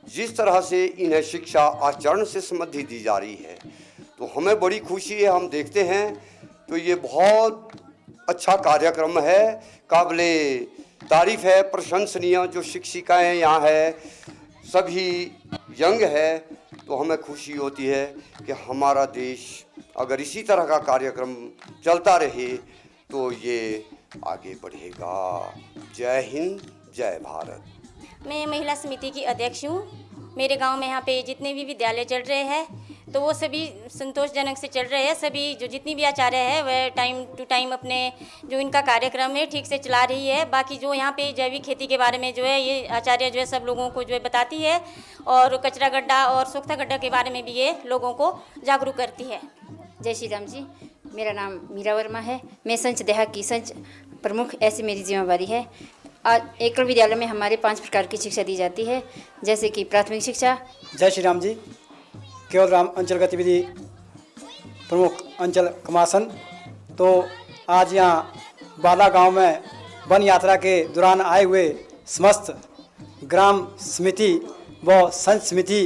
जिस तरह से इन्हें शिक्षा आचरण से संबंधी दी जा रही है, तो हमें बड़ी खुशी है। हम देखते हैं तो ये बहुत अच्छा कार्यक्रम है, काबिले तारीफ है, प्रशंसनीय। जो शिक्षिकाएं यहाँ है सभी यंग है, तो हमें खुशी होती है कि हमारा देश अगर इसी तरह का कार्यक्रम चलता रहे तो ये आगे बढ़ेगा। जय हिंद, जय भारत। मैं महिला समिति की अध्यक्ष हूँ। मेरे गांव में यहाँ पे जितने भी विद्यालय चल रहे हैं तो वो सभी संतोषजनक से चल रहे हैं। सभी जो जितनी भी आचार्य है वह टाइम टू टाइम अपने जो इनका कार्यक्रम है ठीक से चला रही है। बाकी जो यहाँ पे जैविक खेती के बारे में जो है ये आचार्य जो है सब लोगों को जो है बताती है, और कचरा गड्ढा और सूखा गड्ढा के बारे में भी ये लोगों को जागरूक करती है। जय श्री राम जी। मेरा नाम मीरा वर्मा है। मैं संच देहा की संच प्रमुख ऐसी मेरी जिम्मेवारी है। आज एकल विद्यालय में हमारे 5 प्रकार की शिक्षा दी जाती है, जैसे कि प्राथमिक शिक्षा। जय श्री राम जी। केवल राम अंचल गतिविधि प्रमुख अंचल कमासन। तो आज यहाँ बाला गांव में वन यात्रा के दौरान आए हुए समस्त ग्राम समिति व संच समिति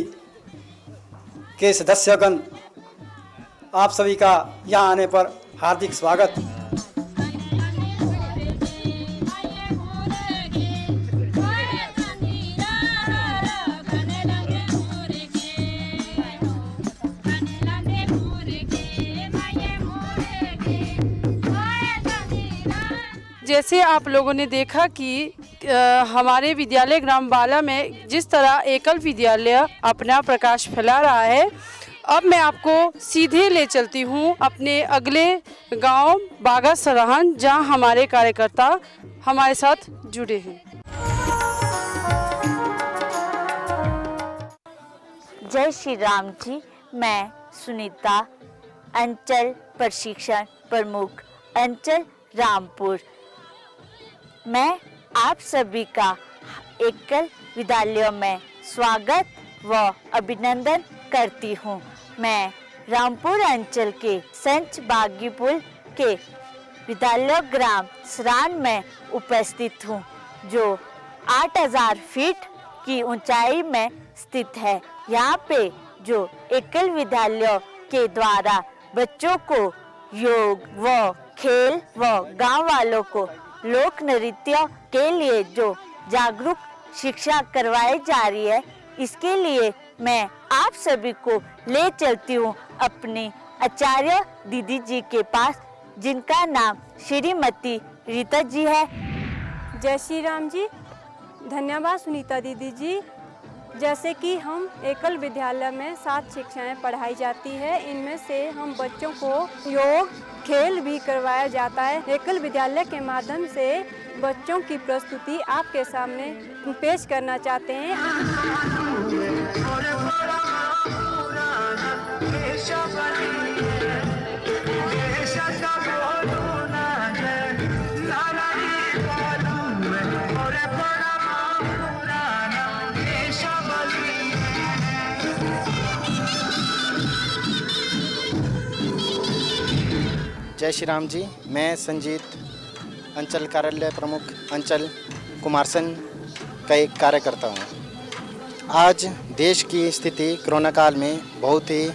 के सदस्यगण, आप सभी का यहाँ आने पर हार्दिक स्वागत। जैसे आप लोगों ने देखा कि हमारे विद्यालय ग्राम बाला में जिस तरह एकल विद्यालय अपना प्रकाश फैला रहा है, अब मैं आपको सीधे ले चलती हूँ अपने अगले गांव बागा सराहन, जहां हमारे कार्यकर्ता हमारे साथ जुड़े हैं। जय श्री राम जी। मैं सुनीता, अंचल प्रशिक्षण प्रमुख अंचल रामपुर। मैं आप सभी का एकल विद्यालय में स्वागत व अभिनंदन करती हूँ। मैं रामपुर अंचल के संच बागीपुल के विद्यालय ग्राम सरान में उपस्थित हूँ, जो 8000 फीट की ऊंचाई में स्थित है। यहाँ पे जो एकल विद्यालय के द्वारा बच्चों को योग व खेल व गांव वालों को लोक नृत्य के लिए जो जागरूक शिक्षा करवाई जा रही है, इसके लिए मैं आप सभी को ले चलती हूँ अपनी आचार्य दीदी जी के पास, जिनका नाम श्रीमती रीता जी है। जय श्री राम जी। धन्यवाद सुनीता दीदी जी। जैसे कि हम एकल विद्यालय में 7 शिक्षाएं पढ़ाई जाती है, इनमें से हम बच्चों को योग खेल भी करवाया जाता है। एकल विद्यालय के माध्यम से बच्चों की प्रस्तुति आपके सामने पेश करना चाहते हैं। जय श्री राम जी। मैं संजीत, अंचल कार्यालय प्रमुख अंचल कुमारसन का एक कार्यकर्ता हूँ। आज देश की स्थिति कोरोना काल में बहुत ही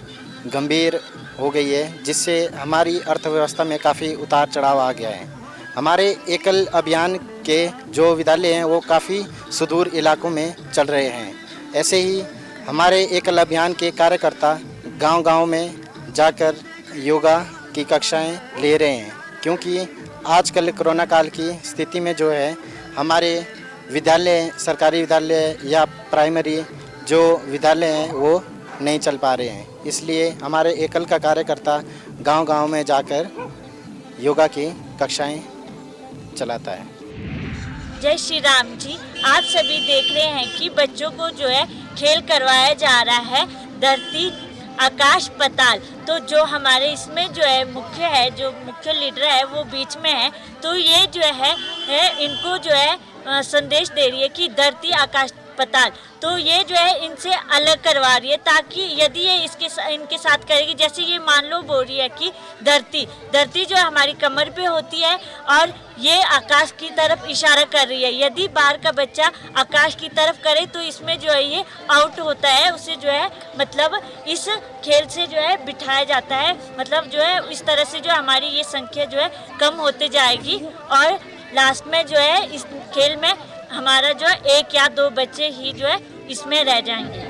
गंभीर हो गई है, जिससे हमारी अर्थव्यवस्था में काफ़ी उतार चढ़ाव आ गया है। हमारे एकल अभियान के जो विद्यालय हैं वो काफ़ी सुदूर इलाकों में चल रहे हैं। ऐसे ही हमारे एकल अभियान के कार्यकर्ता गांव-गांव में जाकर योगा की कक्षाएं ले रहे हैं, क्योंकि आजकल कोरोना काल की स्थिति में जो है हमारे विद्यालय, सरकारी विद्यालय या प्राइमरी जो विद्यालय हैं वो नहीं चल पा रहे हैं। इसलिए हमारे एकल का कार्यकर्ता गांव-गांव में जाकर योगा की कक्षाएं चलाता है। जय श्री राम जी। आप सभी देख रहे हैं कि बच्चों को जो है खेल करवाया जा रहा है, धरती आकाश पाताल। तो जो हमारे इसमें जो है जो मुख्य लीडर है वो बीच में है, तो ये जो है इनको जो है संदेश दे रही है कि धरती आकाश पाताल। तो ये जो है इनसे अलग करवा रही है, ताकि यदि ये इनके साथ करेगी, जैसे ये मान लो बोल रही है कि धरती जो है हमारी कमर पे होती है और ये आकाश की तरफ इशारा कर रही है। यदि बाहर का बच्चा आकाश की तरफ करे तो इसमें जो है ये आउट होता है, उसे जो है मतलब इस खेल से जो है बिठाया जाता है। मतलब जो है इस तरह से जो हमारी ये संख्या जो है कम होते जाएगी और लास्ट में जो है इस खेल में हमारा जो है 1 या 2 बच्चे ही जो है इसमें रह जाएंगे।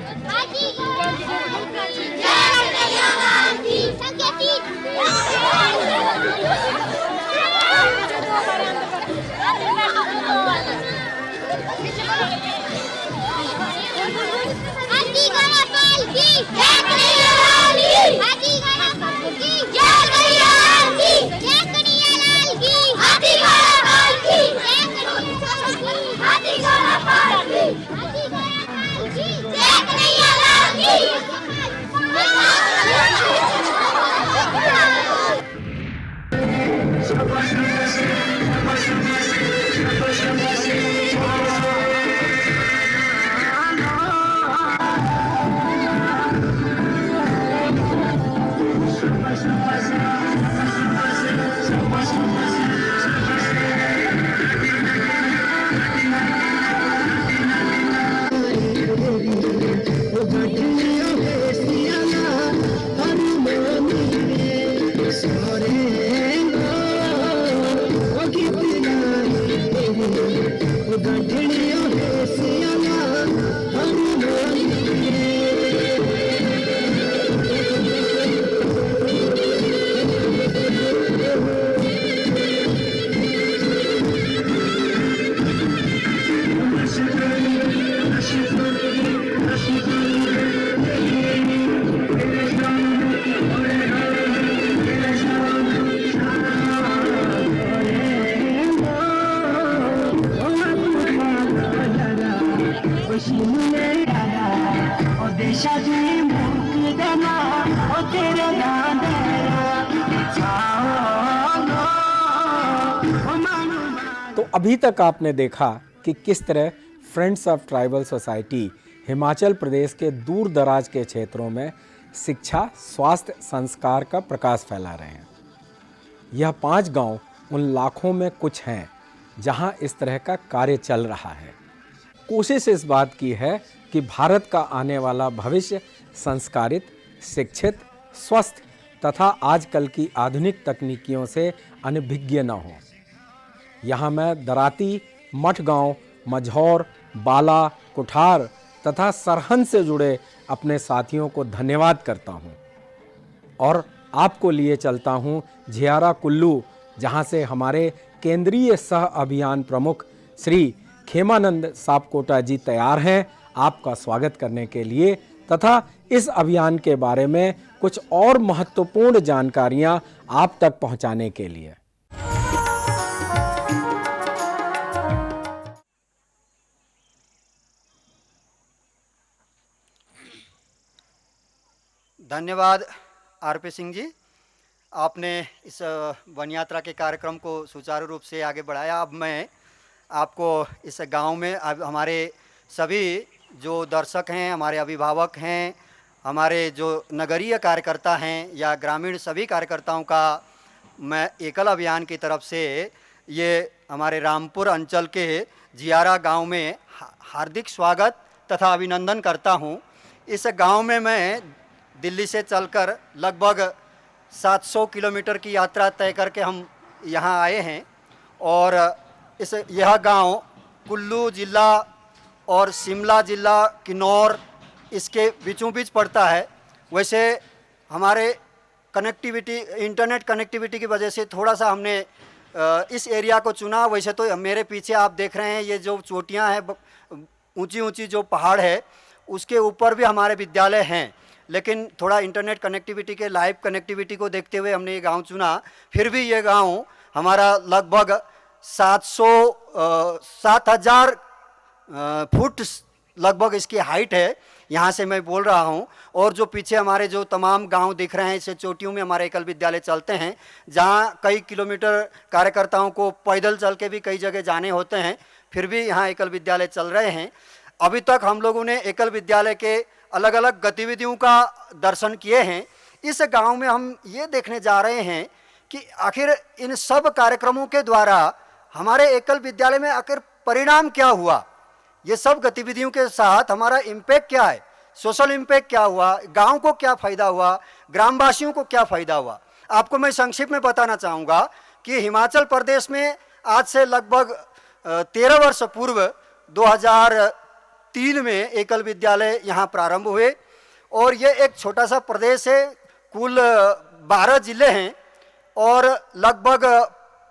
तो अभी तक आपने देखा कि किस तरह friends of tribal society Himachal Pradesh के दूर दराज के क्षेत्रों में शिक्षा, स्वास्थ्य, संस्कार का प्रकाश फैला रहे हैं। यह 5 गांव उन लाखों में कुछ हैं जहां इस तरह का कार्य चल रहा है। कोशिश इस बात की है कि भारत का आने वाला भविष्य संस्कारित, शिक्षित, स्वस्थ तथा आजकल की आधुनिक तकनीकियों से अनभिज्ञ न हो। यहाँ मैं दराती, मठ गांव, मझौर, बाला, कुठार तथा सरहंद से जुड़े अपने साथियों को धन्यवाद करता हूँ और आपको लिए चलता हूँ झियारा कुल्लू, जहाँ से हमारे केंद्रीय सह अभियान प्रमुख श्री खेमानंद सापकोटा जी तैयार हैं आपका स्वागत करने के लिए तथा इस अभियान के बारे में कुछ और महत्वपूर्ण जानकारियाँ आप तक पहुँचाने के लिए। धन्यवाद आरपी सिंह जी, आपने इस वन यात्रा के कार्यक्रम को सुचारू रूप से आगे बढ़ाया। अब मैं आपको इस गांव में अब हमारे सभी जो दर्शक हैं, हमारे अभिभावक हैं, हमारे जो नगरीय कार्यकर्ता हैं या ग्रामीण सभी कार्यकर्ताओं का मैं एकल अभियान की तरफ से ये हमारे रामपुर अंचल के जियारा गांव में हार्दिक स्वागत तथा अभिनंदन करता हूं। इस गांव में मैं दिल्ली से चलकर लगभग 700 किलोमीटर की यात्रा तय करके हम यहाँ आए हैं और यह गांव कुल्लू जिला और शिमला जिला, किन्नौर इसके बीचों बीच पड़ता है। वैसे हमारे कनेक्टिविटी, इंटरनेट कनेक्टिविटी की वजह से थोड़ा सा हमने इस एरिया को चुना। वैसे तो मेरे पीछे आप देख रहे हैं ये जो चोटियां हैं, ऊंची ऊंची जो पहाड़ है उसके ऊपर भी हमारे विद्यालय हैं, लेकिन थोड़ा इंटरनेट कनेक्टिविटी के लाइव कनेक्टिविटी को देखते हुए हमने ये गांव चुना। फिर भी ये गांव हमारा लगभग 7,000 फुट लगभग इसकी हाइट है, यहाँ से मैं बोल रहा हूँ। और जो पीछे हमारे जो तमाम गांव दिख रहे हैं, इसे चोटियों में हमारे एकल विद्यालय चलते हैं, जहाँ कई किलोमीटर कार्यकर्ताओं को पैदल चल के भी कई जगह जाने होते हैं, फिर भी यहाँ एकल विद्यालय चल रहे हैं। अभी तक हम लोगों ने एकल विद्यालय के अलग अलग गतिविधियों का दर्शन किए हैं। इस गांव में हम ये देखने जा रहे हैं कि आखिर इन सब कार्यक्रमों के द्वारा हमारे एकल विद्यालय में आखिर परिणाम क्या हुआ, ये सब गतिविधियों के साथ हमारा इम्पैक्ट क्या है, सोशल इम्पैक्ट क्या हुआ, गांव को क्या फ़ायदा हुआ, ग्रामवासियों को क्या फ़ायदा हुआ। आपको मैं संक्षिप्त में बताना चाहूँगा कि हिमाचल प्रदेश में आज से लगभग 13 वर्ष पूर्व 2003 में एकल विद्यालय यहाँ प्रारंभ हुए और ये एक छोटा सा प्रदेश है, कुल 12 जिले हैं और लगभग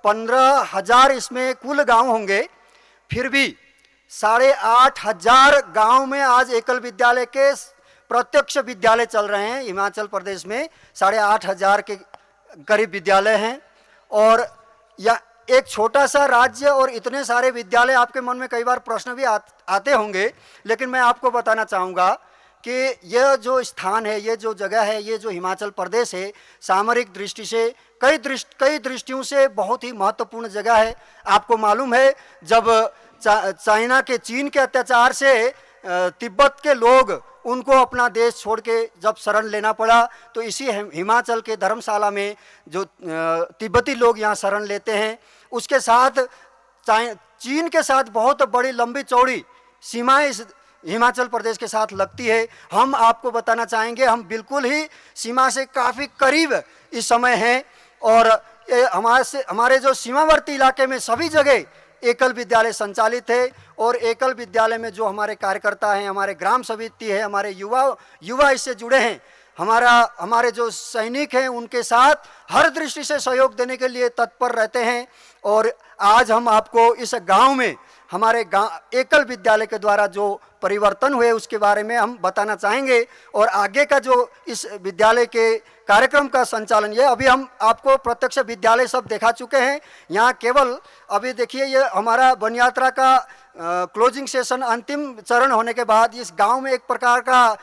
15,000 इसमें कुल गांव होंगे। फिर भी 8,500 गांव में आज एकल विद्यालय के प्रत्यक्ष विद्यालय चल रहे हैं। हिमाचल प्रदेश में 8,500 के करीब विद्यालय हैं और या एक छोटा सा राज्य और इतने सारे विद्यालय, आपके मन में कई बार प्रश्न भी आते होंगे, लेकिन मैं आपको बताना चाहूँगा कि यह जो स्थान है, ये जो जगह है, ये जो हिमाचल प्रदेश है, सामरिक दृष्टि से कई दृष्टियों से बहुत ही महत्वपूर्ण जगह है। आपको मालूम है जब चाइना के, चीन के अत्याचार से तिब्बत के लोग उनको अपना देश छोड़ के जब शरण लेना पड़ा, तो इसी हिमाचल के धर्मशाला में जो तिब्बती लोग यहाँ शरण लेते हैं, उसके साथ चीन के साथ बहुत बड़ी लंबी चौड़ी सीमाएं इस हिमाचल प्रदेश के साथ लगती है। हम आपको बताना चाहेंगे हम बिल्कुल ही सीमा से काफ़ी करीब इस समय हैं और हमारे जो सीमावर्ती इलाके में सभी जगह एकल विद्यालय संचालित है और एकल विद्यालय में जो हमारे कार्यकर्ता हैं, हमारे ग्राम समिति है, हमारे युवा इससे जुड़े हैं, हमारे जो सैनिक हैं उनके साथ हर दृष्टि से सहयोग देने के लिए तत्पर रहते हैं। और आज हम आपको इस गांव में हमारे एकल विद्यालय के द्वारा जो परिवर्तन हुए उसके बारे में हम बताना चाहेंगे और आगे का जो इस विद्यालय के कार्यक्रम का संचालन, ये अभी हम आपको प्रत्यक्ष विद्यालय सब दिखा चुके हैं। यहाँ केवल अभी देखिए ये हमारा वन यात्रा का क्लोजिंग सेशन अंतिम चरण होने के बाद इस गांव में एक प्रकार का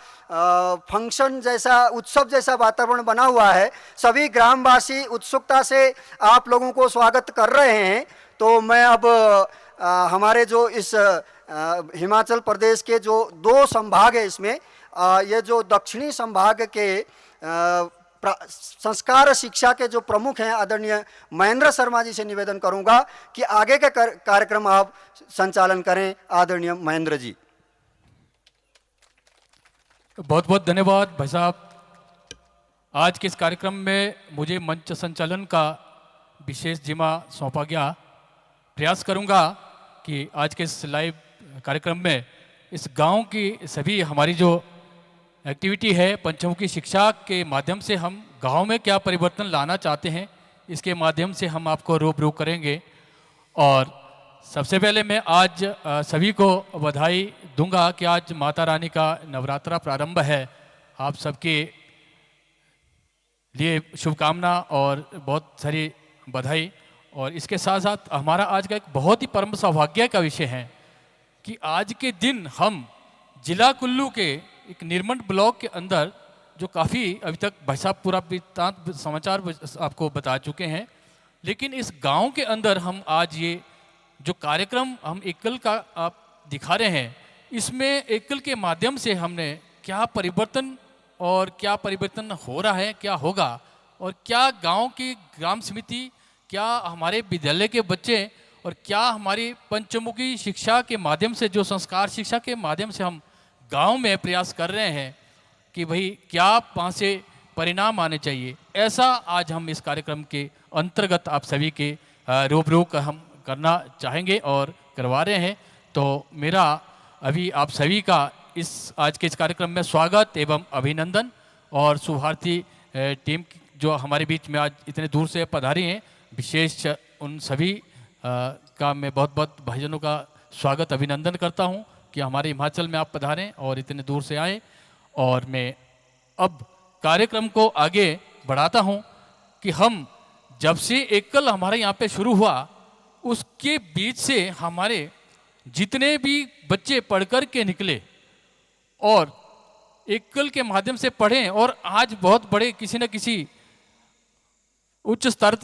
फंक्शन जैसा, उत्सव जैसा वातावरण बना हुआ है। सभी ग्रामवासी उत्सुकता से आप लोगों को स्वागत कर रहे हैं। तो मैं अब हमारे जो इस हिमाचल प्रदेश के जो 2 संभाग है, इसमें ये जो दक्षिणी संभाग के संस्कार शिक्षा के जो प्रमुख हैं आदरणीय महेंद्र शर्मा जी से निवेदन करूंगा कि आगे का कार्यक्रम आप संचालन करें। आदरणीय महेंद्र जी। बहुत बहुत धन्यवाद भाई साहब। आज के इस कार्यक्रम में मुझे मंच संचालन का विशेष जिम्मा सौंपा गया। प्रयास करूंगा कि आज के इस लाइव कार्यक्रम में इस गांव की सभी हमारी जो एक्टिविटी है, पंचमुखी शिक्षा के माध्यम से हम गांव में क्या परिवर्तन लाना चाहते हैं, इसके माध्यम से हम आपको रूबरू करेंगे। और सबसे पहले मैं आज सभी को बधाई दूंगा कि आज माता रानी का नवरात्रा प्रारंभ है। आप सबके लिए शुभकामना और बहुत सारी बधाई। और इसके साथ साथ हमारा आज का एक बहुत ही परम सौभाग्य का विषय है कि आज के दिन हम जिला कुल्लू के एक निर्मंड ब्लॉक के अंदर, जो काफ़ी अभी तक भाई साहब पूरा वृत्तांत समाचार आपको बता चुके हैं, लेकिन इस गांव के अंदर हम आज ये जो कार्यक्रम हम एकल का आप दिखा रहे हैं, इसमें एकल के माध्यम से हमने क्या परिवर्तन और क्या परिवर्तन हो रहा है, क्या होगा, और क्या गांव की ग्राम समिति, क्या हमारे विद्यालय के बच्चे और क्या हमारी पंचमुखी शिक्षा के माध्यम से, जो संस्कार शिक्षा के माध्यम से हम गांव में प्रयास कर रहे हैं कि भाई क्या वहाँ से परिणाम आने चाहिए, ऐसा आज हम इस कार्यक्रम के अंतर्गत आप सभी के रूबरू का हम करना चाहेंगे और करवा रहे हैं। तो मेरा अभी आप सभी का इस आज के इस कार्यक्रम में स्वागत एवं अभिनंदन, और शुभार्थी टीम जो हमारे बीच में आज इतने दूर से पधारी हैं, विशेष उन सभी का मैं बहुत बहुत भाईजनों का स्वागत अभिनंदन करता हूं कि हमारे हिमाचल में आप पधारें और इतने दूर से आए। और मैं अब कार्यक्रम को आगे बढ़ाता हूं कि हम जब से एकल हमारे यहाँ पे शुरू हुआ, उसके बीच से हमारे जितने भी बच्चे पढ़ कर के निकले और एकल के माध्यम से पढ़ें और आज बहुत बड़े किसी न किसी उच्च स्तर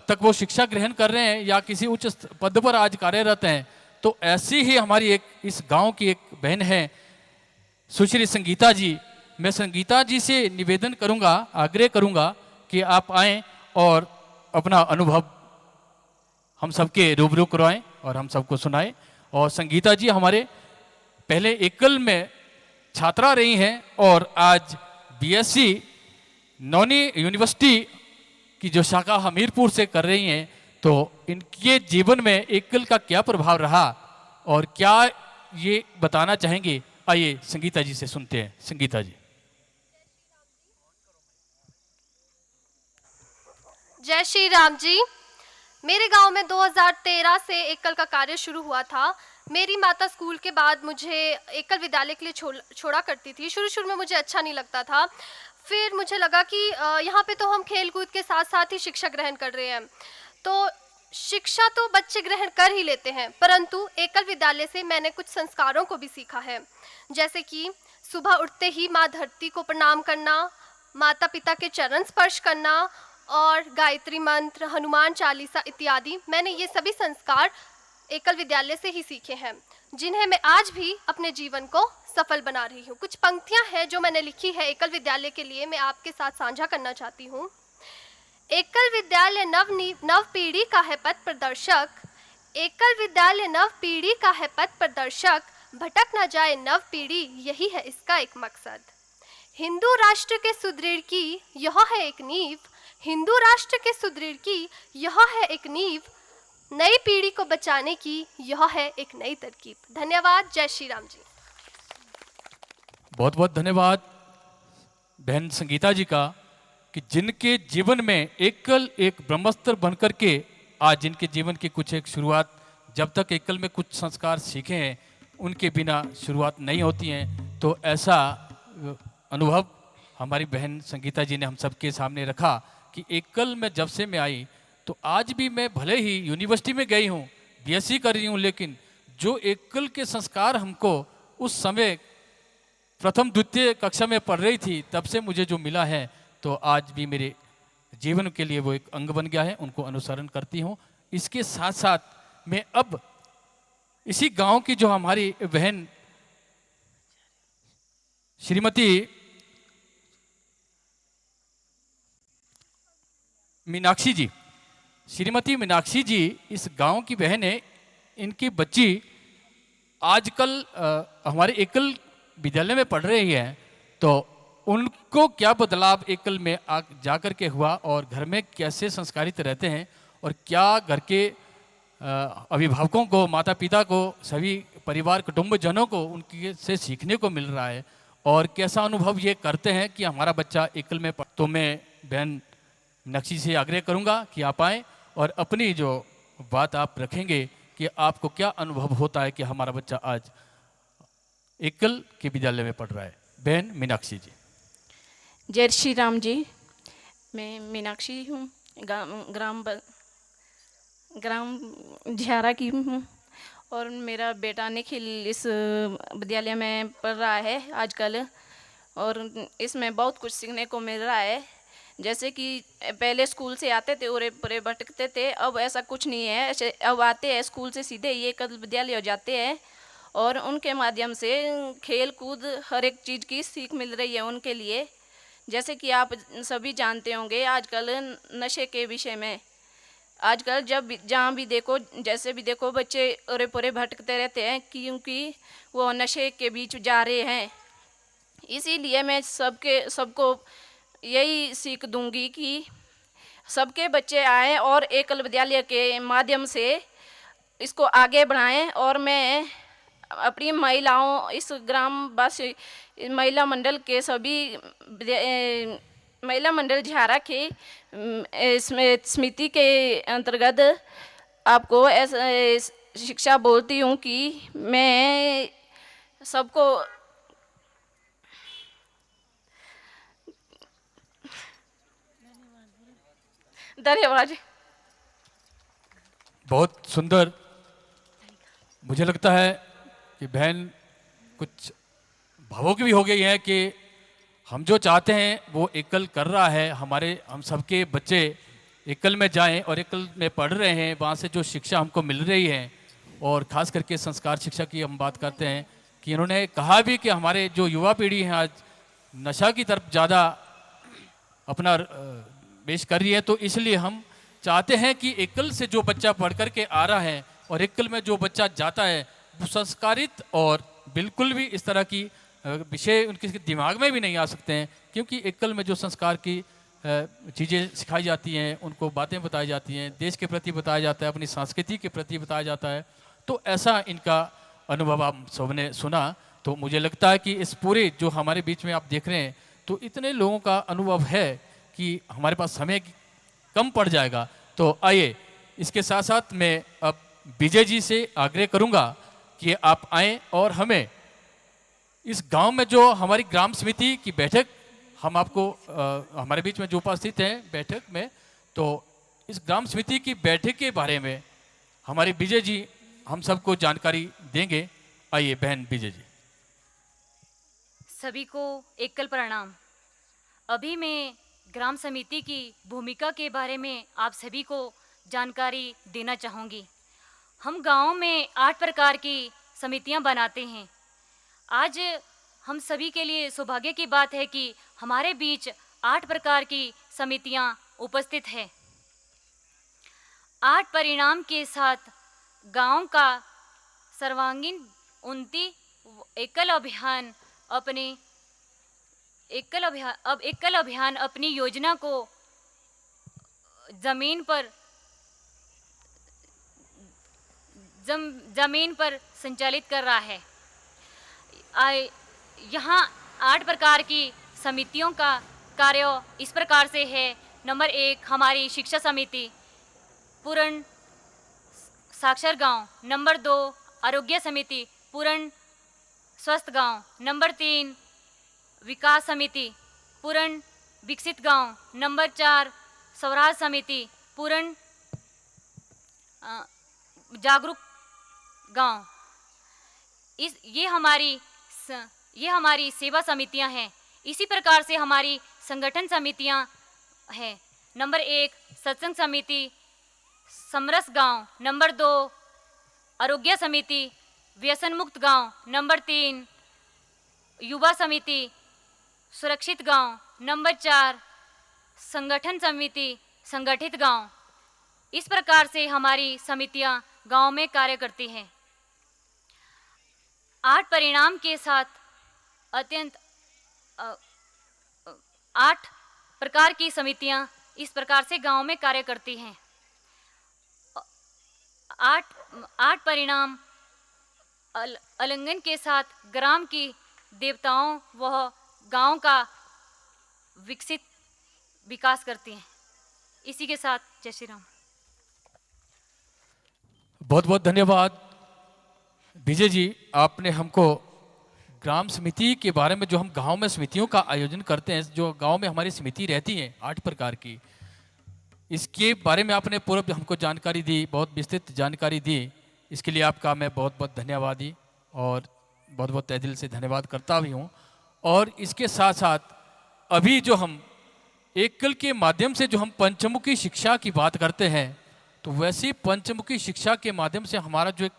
तक वो शिक्षा ग्रहण कर रहे हैं या किसी उच्च पद पर आज कार्यरत हैं, तो ऐसी ही हमारी एक इस गांव की एक बहन है सुश्री संगीता जी। मैं संगीता जी से निवेदन करूंगा, आग्रह करूंगा कि आप आएं और अपना अनुभव हम सबके रूबरू करवाएं और हम सबको सुनाएं। और संगीता जी हमारे पहले एकल में छात्रा रही हैं और आज बीएससी नौनी यूनिवर्सिटी की जो शाखा हमीरपुर से कर रही हैं। तो इनके जीवन में एकल का क्या प्रभाव रहा और क्या ये बताना चाहेंगे, आइए संगीता जी से सुनते हैं। संगीता जी। जय श्री राम जी। मेरे गांव में 2013 से एकल का कार्य शुरू हुआ था। मेरी माता स्कूल के बाद मुझे एकल विद्यालय के लिए छोड़ा करती थी। शुरू में मुझे अच्छा नहीं लगता था, फिर मुझे लगा कि यहाँ पे तो हम खेल कूद के साथ साथ ही शिक्षा ग्रहण कर रहे हैं, तो शिक्षा तो बच्चे ग्रहण कर ही लेते हैं, परंतु एकल विद्यालय से मैंने कुछ संस्कारों को भी सीखा है, जैसे कि सुबह उठते ही माँ धरती को प्रणाम करना, माता पिता के चरण स्पर्श करना और गायत्री मंत्र, हनुमान चालीसा इत्यादि। मैंने ये सभी संस्कार एकल विद्यालय से ही सीखे हैं, जिन्हें मैं आज भी अपने जीवन को सफल बना रही हूँ। कुछ पंक्तियाँ हैं जो मैंने लिखी है एकल विद्यालय के लिए, मैं आपके साथ साझा करना चाहती हूँ। एकल विद्यालय नव पीढ़ी का है पथ प्रदर्शक, एकल विद्यालय नव पीढ़ी का है पथ प्रदर्शक, भटक न जाए नव पीढ़ी, यही है इसका एक मकसद। हिंदू राष्ट्र के सुदृढ़ की यह है एक नींव, हिंदू राष्ट्र के सुदृढ़ की यह है एक नींव, नई पीढ़ी को बचाने की यह है एक नई तरकीब। धन्यवाद। जय श्री राम जी। बहुत बहुत धन्यवाद बहन संगीता जी का कि जिनके जीवन में एकल एक ब्रह्मास्त्र बनकर के आज जिनके जीवन की कुछ एक शुरुआत, जब तक एकल में कुछ संस्कार सीखे हैं उनके बिना शुरुआत नहीं होती हैं। तो ऐसा अनुभव हमारी बहन संगीता जी ने हम सबके सामने रखा कि एकल में जब से मैं आई तो आज भी मैं भले ही यूनिवर्सिटी में गई हूँ, बीएससी कर रही हूँ, लेकिन जो एकल के संस्कार हमको उस समय प्रथम द्वितीय कक्षा में पढ़ रही थी तब से मुझे जो मिला है, तो आज भी मेरे जीवन के लिए वो एक अंग बन गया है, उनको अनुसरण करती हूँ। इसके साथ साथ मैं अब इसी गांव की जो हमारी बहन श्रीमती मीनाक्षी जी, श्रीमती मीनाक्षी जी इस गांव की बहन है। इनकी बच्ची आजकल हमारे एकल विद्यालय में पढ़ रही है, तो उनको क्या बदलाव एकल में जाकर के हुआ और घर में कैसे संस्कारित रहते हैं और क्या घर के अभिभावकों को, माता पिता को, सभी परिवार कुटुंबजनों को उनके से सीखने को मिल रहा है और कैसा अनुभव ये करते हैं कि हमारा बच्चा एकल में पढ़। तो मैं बहन मीनाक्षी से आग्रह करूंगा कि आप आएँ और अपनी जो बात आप रखेंगे कि आपको क्या अनुभव होता है कि हमारा बच्चा आज एकल के विद्यालय में पढ़ रहा है। बहन मीनाक्षी जी। जय श्री राम जी। मैं मीनाक्षी हूँ, ग्राम झारा की हूँ और मेरा बेटा निखिल इस विद्यालय में पढ़ रहा है आजकल और इसमें बहुत कुछ सीखने को मिल रहा है। जैसे कि पहले स्कूल से आते थे और पूरे भटकते थे, अब ऐसा कुछ नहीं है। ऐसे अब आते हैं स्कूल से सीधे ये एकल विद्यालय हो जाते हैं और उनके माध्यम से खेल कूद हर एक चीज़ की सीख मिल रही है उनके लिए। जैसे कि आप सभी जानते होंगे आजकल नशे के विषय में, आजकल जब जहाँ भी देखो जैसे भी देखो बच्चे अरे पूरे भटकते रहते हैं क्योंकि वो नशे के बीच जा रहे हैं। इसीलिए मैं सबको यही सीख दूंगी कि सबके बच्चे आएँ और एकल विद्यालय के माध्यम से इसको आगे बढ़ाएं। और मैं अपनी महिलाओं इस ग्रामवासी महिला मंडल के सभी महिला मंडल झारा के इसमें समिति के अंतर्गत आपको ऐसा शिक्षा बोलती हूँ कि मैं सबको धन्यवाद। बहुत सुंदर। मुझे लगता है कि बहन कुछ भावुक भी हो गई है कि हम जो चाहते हैं वो एकल कर रहा है। हम सबके बच्चे एकल में जाएं और एकल में पढ़ रहे हैं, वहाँ से जो शिक्षा हमको मिल रही है और ख़ास करके संस्कार शिक्षा की हम बात करते हैं कि इन्होंने कहा भी कि हमारे जो युवा पीढ़ी है आज नशा की तरफ ज़्यादा अपना पेश कर रही है, तो इसलिए हम चाहते हैं कि एकल से जो बच्चा पढ़ कर के आ रहा है और एकल में जो बच्चा जाता है वो संस्कारित और बिल्कुल भी इस तरह की विषय उनके दिमाग में भी नहीं आ सकते हैं, क्योंकि एकल में जो संस्कार की चीज़ें सिखाई जाती हैं, उनको बातें बताई जाती हैं, देश के प्रति बताया जाता है, अपनी संस्कृति के प्रति बताया जाता है। तो ऐसा इनका अनुभव आप सबने सुना। तो मुझे लगता है कि इस पूरे जो हमारे बीच में आप देख रहे हैं तो इतने लोगों का अनुभव है कि हमारे पास समय कम पड़ जाएगा। तो आइए इसके साथ साथ मैं अब विजय जी से आग्रह करूंगा कि आप आएँ और हमें इस गांव में जो हमारी ग्राम समिति की बैठक हम आपको हमारे बीच में जो उपस्थित हैं बैठक में, तो इस ग्राम समिति की बैठक के बारे में हमारे विजय जी हम सबको जानकारी देंगे। आइए बहन विजय जी। सभी को एकल प्रणाम। अभी मैं ग्राम समिति की भूमिका के बारे में आप सभी को जानकारी देना चाहूँगी। हम गांव में 8 प्रकार की समितियां बनाते हैं। आज हम सभी के लिए सौभाग्य की बात है कि हमारे बीच 8 प्रकार की समितियां उपस्थित है। 8 परिणाम के साथ गांव का सर्वांगीण उन्नति एकल अभियान अपनी योजना को जमीन पर संचालित कर रहा है। यहाँ 8 प्रकार की समितियों का कार्य इस प्रकार से है। नंबर 1 हमारी शिक्षा समिति पूर्ण साक्षर गांव। नंबर 2 आरोग्य समिति पूर्ण स्वस्थ गांव। नंबर 3 विकास समिति पूर्ण विकसित गांव। नंबर 4 स्वराज समिति पूर्ण जागरूक गांव। ये हमारी सेवा समितियां हैं। इसी प्रकार से हमारी संगठन समितियां हैं। नंबर 1 सत्संग समिति समरस गांव। नंबर 2 आरोग्य समिति व्यसन मुक्त गांव। नंबर 3 युवा समिति सुरक्षित गांव। नंबर 4 संगठन समिति संगठित गांव। इस प्रकार से हमारी समितियां गांव में कार्य करती हैं। 8 परिणाम के साथ 8 प्रकार की समितियां इस प्रकार से गांव में कार्य करती हैं। 8 परिणाम उल्लंघन के साथ ग्राम की देवताओं व गांव का विकास करती हैं। इसी के साथ जय श्री राम। बहुत बहुत धन्यवाद विजय जी। आपने हमको ग्राम समिति के बारे में, जो हम गांव में समितियों का आयोजन करते हैं, जो गांव में हमारी समिति रहती हैं 8 प्रकार की, इसके बारे में आपने पूर्व हमको जानकारी दी, बहुत विस्तृत जानकारी दी। इसके लिए आपका मैं बहुत बहुत धन्यवादी और बहुत बहुत तहे दिल से धन्यवाद करता भी हूँ। और इसके साथ साथ अभी जो हम एकल के माध्यम से जो हम पंचमुखी शिक्षा की बात करते हैं, तो वैसी पंचमुखी शिक्षा के माध्यम से हमारा जो एक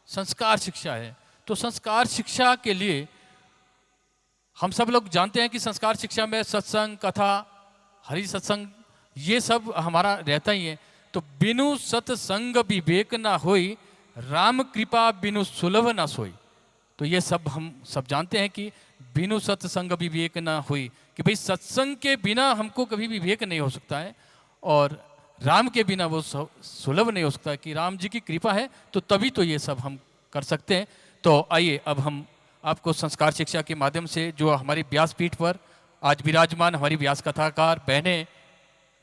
संस्कार शिक्षा है, तो संस्कार शिक्षा के लिए हम सब लोग जानते हैं कि संस्कार शिक्षा में सत्संग, कथा, हरि सत्संग ये सब हमारा रहता ही है। तो बिनु सत्संग विवेक ना होई, राम कृपा बिनु सुलभ ना सोई। तो ये सब हम सब जानते हैं कि बिनु सत्संग विवेक ना हुई, कि भाई सत्संग के बिना हमको कभी विवेक नहीं हो सकता है, और राम के बिना वो सुलभ नहीं हो सकता है, कि राम जी की कृपा है तो तभी तो ये सब हम कर सकते हैं। तो आइए अब हम आपको संस्कार शिक्षा के माध्यम से जो हमारी व्यासपीठ पर आज विराजमान हमारी व्यास कथाकार बहनें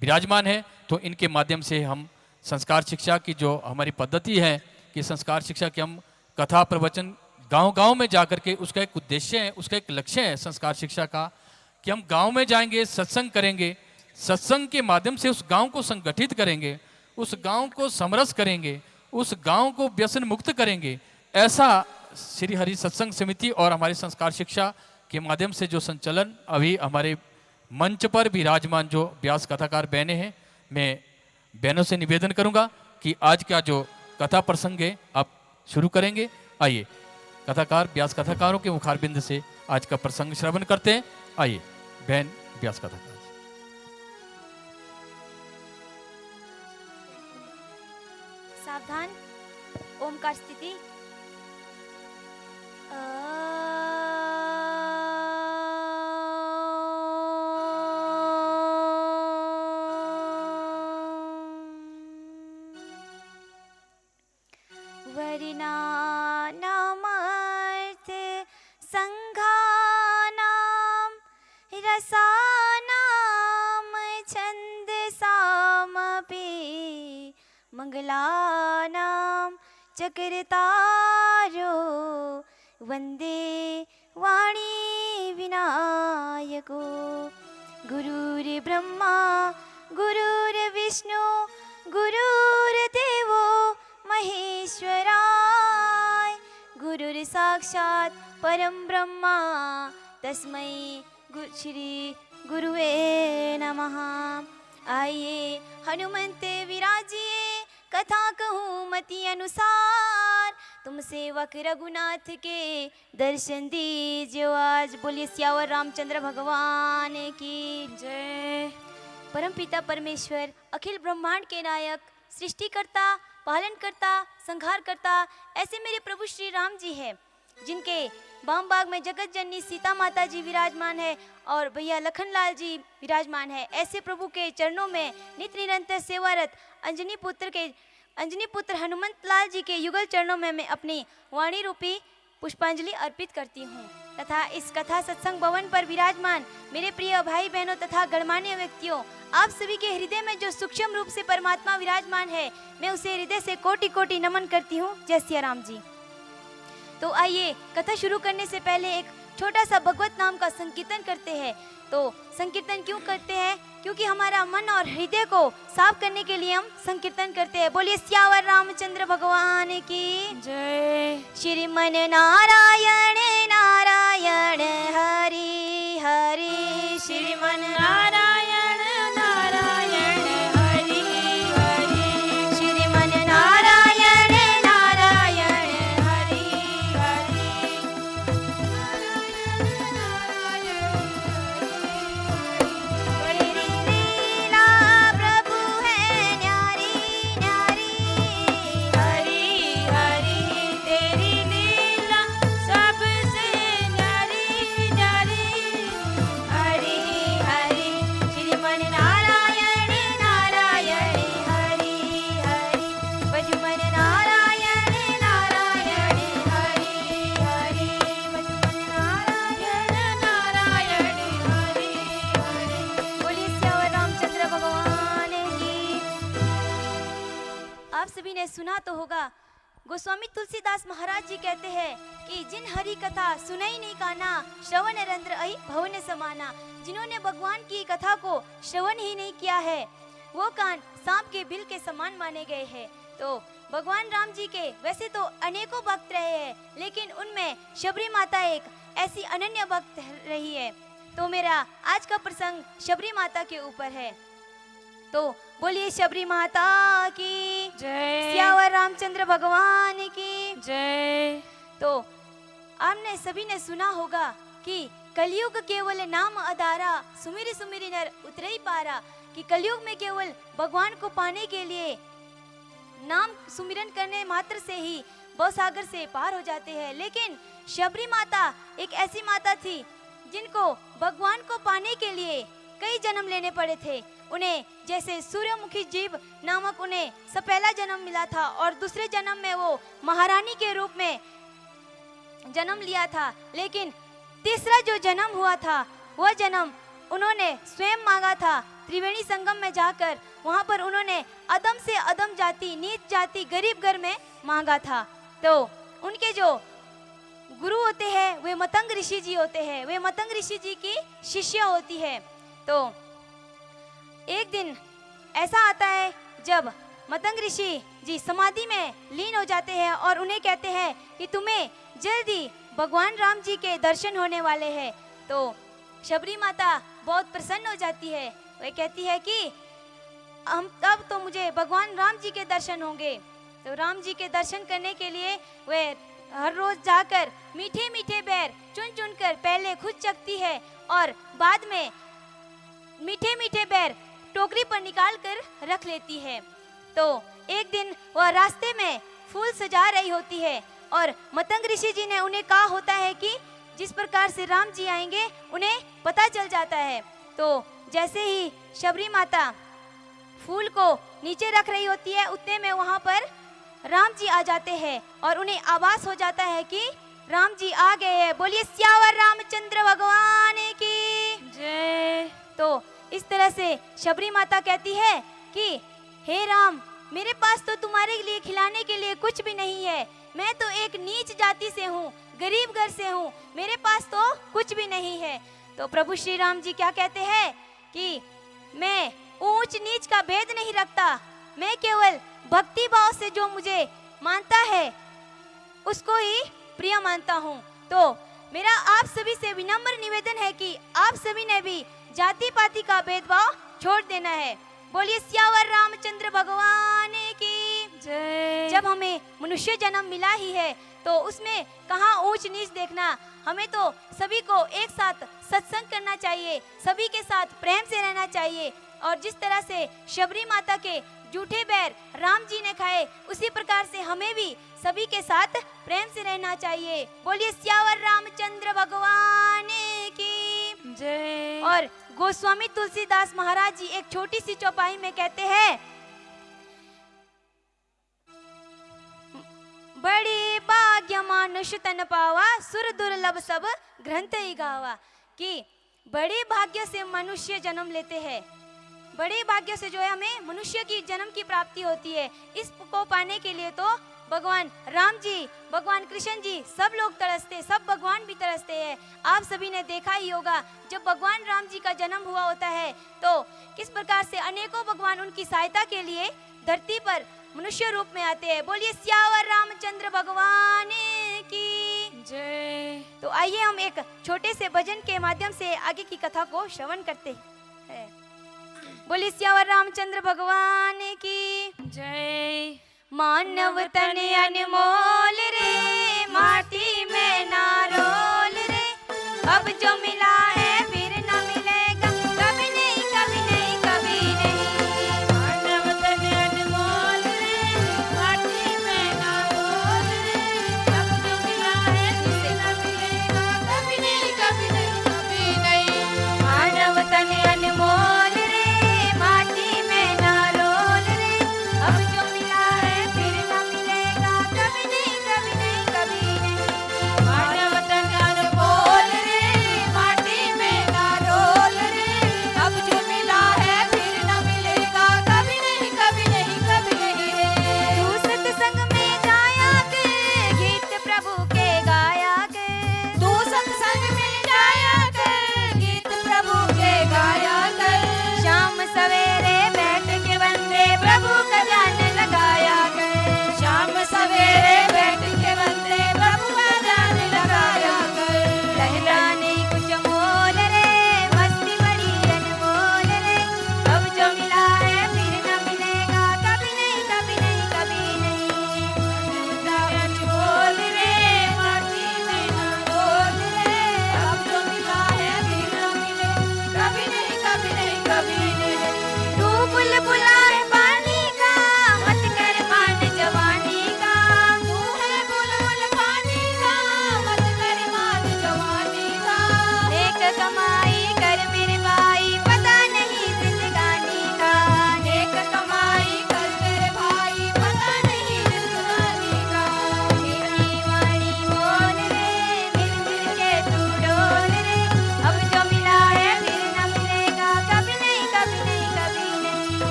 विराजमान है, तो इनके माध्यम से हम संस्कार शिक्षा की जो हमारी पद्धति है कि संस्कार शिक्षा के हम कथा प्रवचन गांव-गांव में जाकर के, उसका एक उद्देश्य है, उसका एक लक्ष्य है संस्कार शिक्षा का, कि हम गांव में जाएंगे, सत्संग करेंगे, सत्संग के माध्यम से उस गांव को संगठित करेंगे, उस गांव को समरस करेंगे, उस गांव को व्यसन मुक्त करेंगे। ऐसा श्री हरि सत्संग समिति और हमारी संस्कार शिक्षा के माध्यम से जो संचलन अभी हमारे मंच पर विराजमान जो व्यास कथाकार बहनें हैं, मैं बहनों से निवेदन करूंगा कि आज का जो कथा प्रसंग है आप शुरू करेंगे। आइए कथाकार व्यास कथाकारों के मुखारबिंद से आज का प्रसंग श्रवण करते हैं। आइए बहन व्यास कथाकार। सावधान, ओमकार स्थिति। वर्णानामर्थ संघानां रसानां छन्दसामपि मंगलानां चक्रतारो वन्दे वाणी विनायको। गुरुर्ब्रह्मा गुरुर्विष्णु गुरुर्देवो महेश्वराय। गुरुर्साक्षात् परं ब्रह्मा तस्मै श्री गुरुवे नमः। आइए हनुमंत विराजिए, कथा कहूँ मति अनुसार, तुम सेवक रघुनाथ के दर्शन दीजिए आज। बोलिए सियावर रामचंद्र भगवान की जय। परमपिता परमेश्वर, अखिल ब्रह्मांड के नायक, सृष्टिकर्ता, पालनकर्ता, संहारकर्ता ऐसे मेरे प्रभु श्री राम जी हैं, जिनके बाम बाग में जगत जननी सीता माता जी विराजमान है और भैया लखनलाल जी विराजमान है। ऐसे प्रभु के चरणों में नित्य निरंतर सेवारत अंजनी पुत्र हनुमंत लाल जी के युगल चरणों में मैं अपनी वाणी रूपी पुष्पांजलि अर्पित करती हूँ। तथा इस कथा सत्संग भवन पर विराजमान मेरे प्रिय भाई बहनों तथा गणमान्य व्यक्तियों, आप सभी के हृदय में जो सूक्ष्म रूप से परमात्मा विराजमान है, मैं उसे हृदय से कोटि कोटि नमन करती हूँ। जय सिया राम जी। तो आइए कथा शुरू करने से पहले एक छोटा सा भगवत नाम का संकीर्तन करते हैं। तो संकीर्तन क्यों करते हैं? क्योंकि हमारा मन और हृदय को साफ करने के लिए हम संकीर्तन करते हैं। बोलिए सियावर रामचंद्र भगवान की जय। श्रीमन नारायण नारायण हरि हरि, श्रीमन नारायण नारायण हरि हरि, श्रीमन नारायण नारायण हरि हरि। बड़ी लीला प्रभु है न्यारी न्यारी, हरि हरि तेरी लीला सबसे न्यारी न्यारी, हरि हरि श्रीमन नारायण नारायण हरि हरि, भजमन नारायण नारायण हरि हरि, भजमन नारायण नारायण हरि हरि। बोलिए सियावर रामचंद्र भगवान की। आप सभी ने सुना तो होगा, गोस्वामी तुलसीदास महाराज जी कहते हैं कि जिन हरि कथा सुनई नहीं काना, श्रवण रंध्र अहि भवन समाना। जिन्होंने भगवान की कथा को श्रवण ही नहीं किया है, वो कान सांप के बिल के समान माने गए हैं। तो भगवान राम जी के वैसे तो अनेकों भक्त रहे हैं, लेकिन उनमें शबरी माता एक ऐसी अनन्य भक्त रही है। तो तो मेरा आज का प्रसंग शबरी माता के ऊपर है। तो बोलिए शबरी माता की जय। सियावर रामचंद्र भगवान की जय। तो आपने सभी ने सुना होगा कि कलयुग केवल नाम आधारा, सुमिरी सुमिरी नर उतरई पारा, कि कलयुग में केवल भगवान को पाने के लिए नाम सुमिरन करने मात्र से ही भवसागर से पार हो जाते हैं। लेकिन शबरी माता एक ऐसी माता थी जिनको भगवान को पाने के लिए कई जन्म लेने पड़े थे। उन्हें जैसे सूर्यमुखी जीव नामक उन्हें पहला जन्म मिला था और दूसरे जन्म में वो महारानी के रूप में जन्म लिया था। लेकिन तीसरा जो जन्म हुआ था वह जन्म उन्होंने स्वयं मांगा था। त्रिवेणी संगम में जाकर वहां पर उन्होंने अदम से अदम जाति, नीच जाति, गरीब घर में मांगा था। तो उनके जो गुरु होते हैं वे मतंग ऋषि जी होते हैं, वे मतंग ऋषि जी की शिष्य होती है। तो एक दिन ऐसा आता है जब मतंग ऋषि जी समाधि में लीन हो जाते हैं और उन्हें कहते हैं कि तुम्हें जल्दी भगवान राम जी के दर्शन होने वाले हैं। तो शबरी माता बहुत प्रसन्न हो जाती है। वह कहती है कि हम तब तो मुझे भगवान राम जी के दर्शन होंगे। तो राम जी के दर्शन करने के लिए वह हर रोज जाकर मीठे मीठे बैर चुन चुन कर पहले खुद चखती है और बाद में मीठे मीठे बैर टोकरी पर निकाल कर रख लेती है। तो एक दिन वह रास्ते में फूल सजा रही होती है और मतंग ऋषि जी ने उन्हें कहा होता है कि जिस प्रकार से राम जी आएंगे उन्हें पता चल जाता है। तो जैसे ही शबरी माता फूल को नीचे रख रही होती है उतने में वहां पर राम जी आ जाते हैं और उन्हें आभास हो जाता है कि राम जी आ गए हैं। बोलिए सियावर रामचंद्र भगवान की जय। तो इस तरह से शबरी माता कहती है कि हे राम, मेरे पास तो तुम्हारे लिए खिलाने के लिए कुछ भी नहीं है। मैं तो एक नीच जाति से हूँ, गरीब घर से हूँ, मेरे पास तो कुछ भी नहीं है। तो प्रभु श्री राम जी क्या कहते हैं कि मैं ऊंच नीच का भेद नहीं रखता, मैं केवल भक्ति भाव से जो मुझे मानता है उसको ही प्रिय मानता हूँ। तो मेरा आप सभी से विनम्र निवेदन है कि आप सभी ने भी जाति पाति का भेदभाव छोड़ देना है। बोलिए सियावर रामचंद्र भगवान की जय। जब हमें मनुष्य जन्म मिला ही है तो उसमें कहाँ ऊंच नीच देखना, हमें तो सभी को एक साथ सत्संग करना चाहिए, सभी के साथ प्रेम से रहना चाहिए। और जिस तरह से शबरी माता के जूठे बैर राम जी ने खाए उसी प्रकार से हमें भी सभी के साथ प्रेम से रहना चाहिए। बोलिए सियावर रामचंद्र भगवान की जय। और गोस्वामी तुलसीदास महाराज जी एक छोटी सी चौपाई में कहते हैं, बड़ी भाग्य मानुष तन पावा, सुर दुर्लभ सब ग्रंथ ही गावा, कि बड़े भाग्य से मनुष्य जन्म लेते हैं, बड़े भाग्य से जो है हमें मनुष्य की जन्म की प्राप्ति होती है। इसको पाने के लिए तो भगवान राम जी, भगवान कृष्ण जी सब लोग तरसते, सब भगवान भी तरसते हैं। आप सभी ने देखा ही होगा जब भगवान राम जी का जन्म हुआ होता है तो किस प्रकार से अनेकों भगवान उनकी सहायता के लिए धरती पर मनुष्य रूप में आते हैं। बोलिए सियावर रामचंद्र भगवान की जय। तो आइए हम एक छोटे से भजन के माध्यम से आगे की कथा को श्रवण करते हैं। बोलिए सियावर रामचंद्र भगवान की जय। मानव तन अनमोल रे, माटी में ना रोल रे, अब जो मिला है फिर न मिलेगा, कभी नहीं कभी नहीं कभी नहीं। मानव तन अनमोल रे, माटी में ना रोल रे, अब जो मिला है फिर न मिलेगा, कभी नहीं कभी नहीं कभी नहीं। मानव तन अनमोल रे, माटी में ना रोल रे, अब जो मिला है फिर न मिलेगा, कभी नहीं कभी नहीं कभी नहीं। मानव तन अनमोल रे, माटी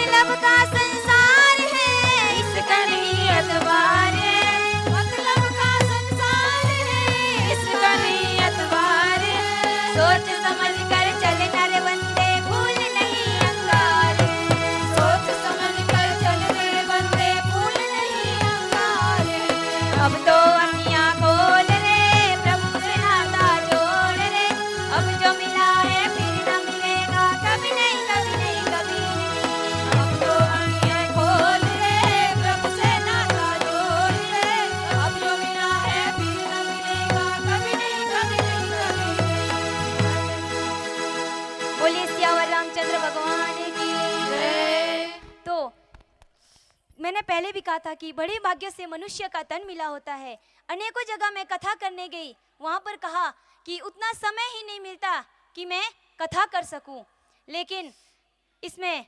मतलब का संसार है, इसका नहीं एतबार है। मतलब का संसार है, इसका नहीं एतबार है। सोच समझ कर चले नर बंदे, भूल नहीं अंगार है। सोच समझ कर चले नर बंदे, भूल नहीं अंगार है। अब तो अखियाँ खोल रे, प्रभु से नाता जोड़ रे। अब जो मिला है फिर न मिलेगा, कभी नहीं कभी नहीं कभी नहीं। अब तो अखियाँ खोल रे, प्रभु से नाता जोड़ रे। अब जो मिला है फिर न मिलेगा, कभी नहीं कभी नहीं कभी नहीं। बोलिए सियावर रामचंद्र भगवान की जय। तो मैंने पहले भी कहा था कि बड़े भाग्य से मनुष्य का तन मिला होता है। अनेकों जगह मैं कथा करने गई, वहाँ पर कहा कि उतना समय ही नहीं मिलता कि मैं कथा कर सकूं। लेकिन इसमें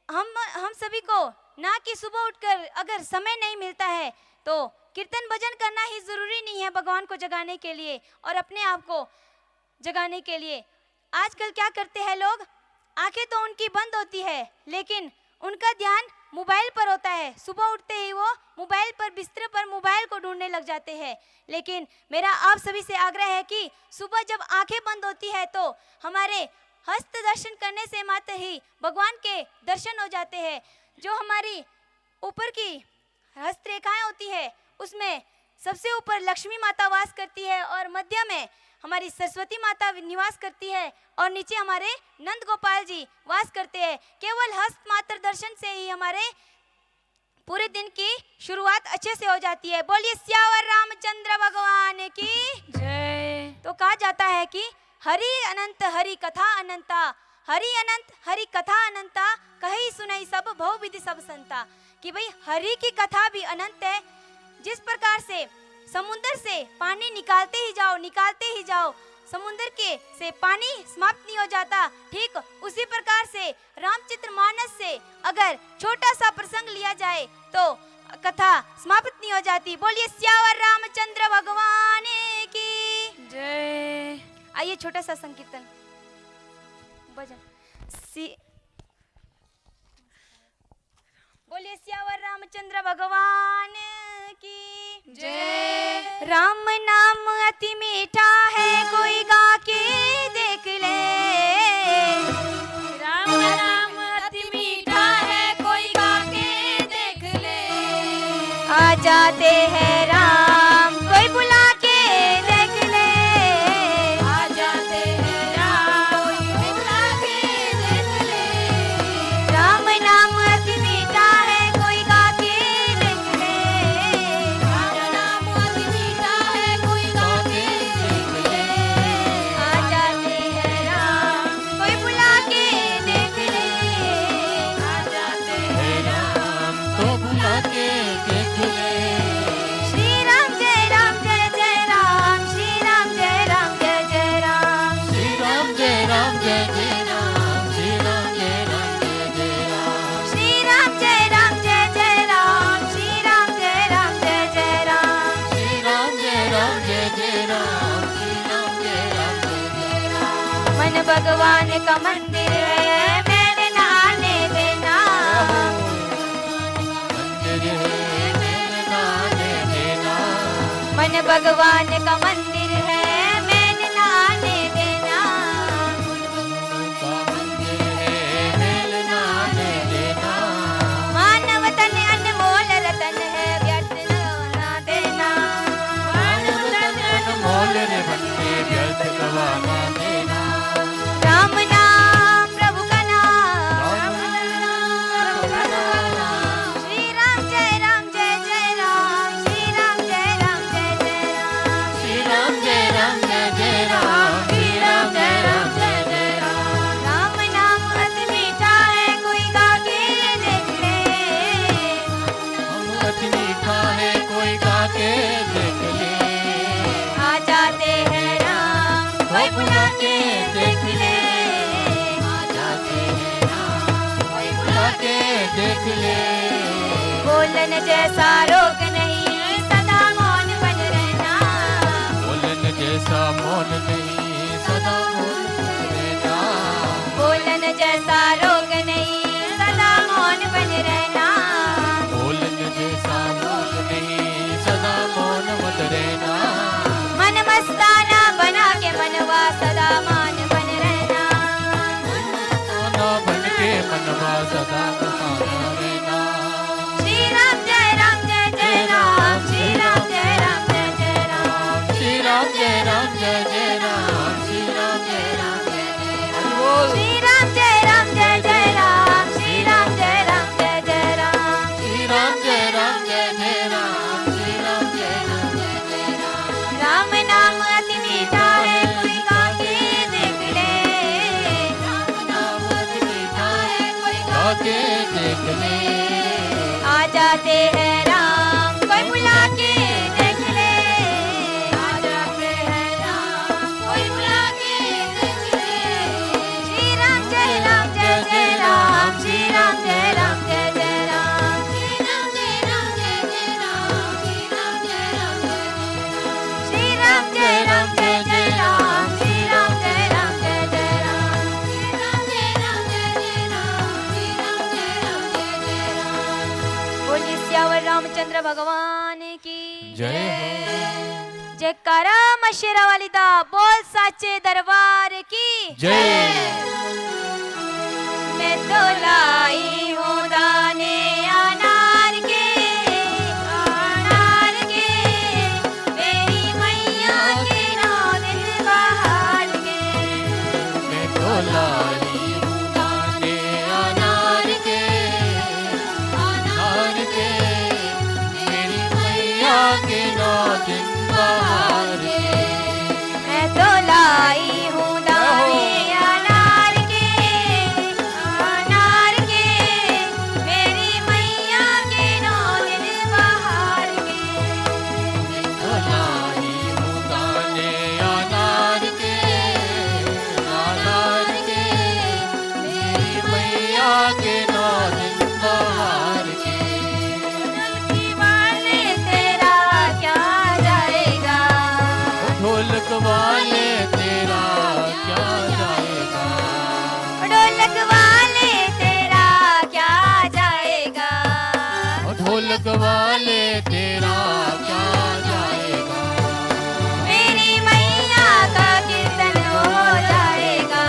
हम सभी को ना कि सुबह उठकर अगर समय नहीं मिलता है तो कीर्तन भजन करना ही ज़रूरी नहीं है भगवान को जगाने के लिए और अपने आप को जगाने के लिए। आजकल क्या करते हैं लोग, आंखें तो उनकी बंद होती है लेकिन उनका ध्यान मोबाइल पर होता है। सुबह उठते ही वो मोबाइल पर, बिस्तर पर मोबाइल को ढूंढने लग जाते हैं। लेकिन मेरा आप सभी से आग्रह है कि सुबह जब आंखें बंद होती है तो हमारे हस्त दर्शन करने से मात्र ही भगवान के दर्शन हो जाते हैं। जो हमारी ऊपर की हस्त रेखाएं होती है उसमें सबसे ऊपर लक्ष्मी माता वास करती है और मध्य में हमारी सरस्वती माता निवास करती है और नीचे हमारे नंद गोपाल जी वास करते हैं। केवल हस्त मात्र दर्शन से ही हमारे पूरे दिन की शुरुआत अच्छे से हो जाती है। बोलिए सियावर रामचंद्र भगवान की जय। तो कहा जाता है कि हरि अनंत हरि कथा अनंता, हरि अनंत हरि कथा अनंता, कही सुनाई सब भव विधि सब संता। कि भाई हरि की कथा भी अनंत है। जिस प्रकार से समुद्र से पानी निकालते ही जाओ, समुद्र के से पानी समाप्त नहीं हो जाता, ठीक उसी प्रकार से रामचरित मानस से अगर छोटा सा प्रसंग लिया जाए तो कथा समाप्त नहीं हो जाती। बोलिए सियावर रामचंद्र भगवान की जय। आइए छोटा सा संकीर्तन भजन बोलिए सियावर रामचंद्र भगवान की जय। राम नाम अति मीठा है, कोई गा के देख ले। राम नाम अति मीठा है, कोई गा के देख ले। आ जाते हैं राम, कोई बुला के देख ले। आ जाते हैं राम, कोई बुला के देख ले। राम नाम अति मीठा है, कोई गा के देख ले। राम नाम अति मीठा है, कोई गा के देख ले। आ जाते हैं राम, कोई बुला के देख ले। आ जाते हैं राम, तो बुला के देख ले। श्री राम जय जय राम, श्री राम जय जय राम। श्री राम जय जय राम, श्री राम जय जय राम। श्री राम जय जय राम, श्री राम जय जय राम। श्री राम जय जय राम, श्री राम जय जय राम। मन भगवान का मंदिर है, मैंने न आने देना। मन भगवान का मंदिर है, मैंने न आने देना। मानव तन अनमोल रतन है, व्यर्थ न देना। मानव तन अनमोल रतन है, व्यर्थ गवाना देना। राम नाम प्रभु का नाम, श्री राम जय जय राम, श्री राम जय जय राम। श्री राम जय जय राम, श्री राम जय जय राम। राम नाम अति मीठा है, कोई गा के देख ले। अति मीठा है, कोई गा के देख ले। आ जाते हैं राम, कोई बुला के देख ले। आ जाते हैं राम, कोई बुला के देख ले। बोलन जैसा रोग नहीं, सदा मौन बन रहना। बोलन जैसा मौन नहीं, सदा मौन रहना। बोलन जैसा रोग नहीं, सदा मौन सदा कृपा करना। श्री राम जय राम जय जय राम, श्री राम जय राम जय जय राम, श्री राम जय राम जय जय राम, श्री राम जय राम जय जय राम। श्री राम जय राम जय जय राम, श्री राम जय राम जय जय राम, श्री राम जय राम जय जय राम, श्री राम जय राम जय जय राम। राम नाम अति मीठा है, कोई गा के देख ले, राम नाम अति मीठा है, कोई गा के देख ले। आ जाते हैं राम, कोई बुला के देख ले, आ जाते हैं राम, कोई बुला के देख ले। श्री राम जय राम जय जय राम, श्री राम जय राम जय जय राम, श्री राम जय राम जय जय राम, श्री राम जय राम जय जय राम, श्री राम जय राम जय जय राम, श्री राम जय राम जय जय राम, श्री राम जय राम जय जय राम, श्री राम जय राम जय जय राम। बोलिए सियावर रामचंद्र भगवान की जय हो। जयकारा मशेरा वाली दा बोल साचे दरबार की जय। मैं तो लाई हूँ दाने अनार के, अनार के, मेरी मैया के 9 दिन बाहर के। मैं तो लाई हूँ दाने अनार के, अनार के, मेरी मैया के 9 दिन बाहर के। मैं तो लाई हूँ दाने अनार के, अनार के, मेरी मैया के 9 दिन बाहर के। तो लाई हूँ दाने अनार के, अनार के, मेरी मैया के 9 दिन बाहर के। ढोलकी वाले तेरा क्या जाएगा, ढोलक वाले तेरा क्या जाएगा, ढोलक वाले तेरा क्या जाएगा। ढोलक वाले तेरा क्या जाएगा। मेरी मैया का कीर्तन हो जाएगा,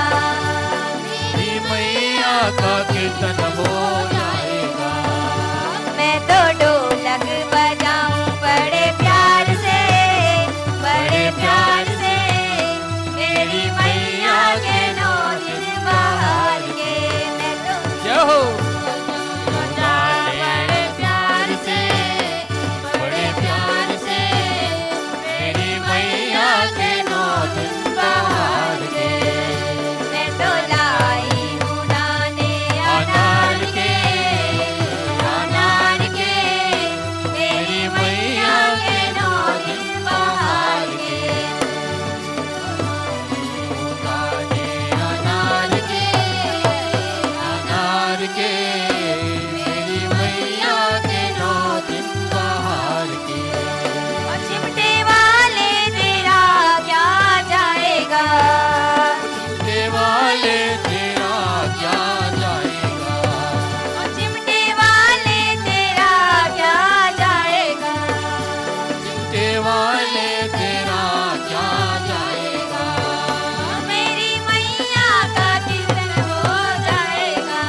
मेरी मैया का कीर्तन हो जाएगा। मैं तो ढोलक बजाऊं बड़े प्यार से, बड़े प्यार से, मेरी मैया के 9 दिन बाहर के। मैं तो जय हो। बड़े प्यार से, बड़े प्यार से, मेरी मैया के 9 दिन बाहर के। मैं तो लाई हूँ दाने अनार के, अनार के, मेरी मैया के 9 दिन बाहर के। दाने अनार के, अनार के, मेरी मैया के 9 दिन बाहर के। और चिमटे वाले तेरा क्या जाएगा, चिमटे वाले तेरा क्या जाएगा, और चिमटे वाले तेरा क्या जाएगा। चिमटे वाले तेरा क्या जाएगा। मेरी मैया का कीर्तन हो जाएगा,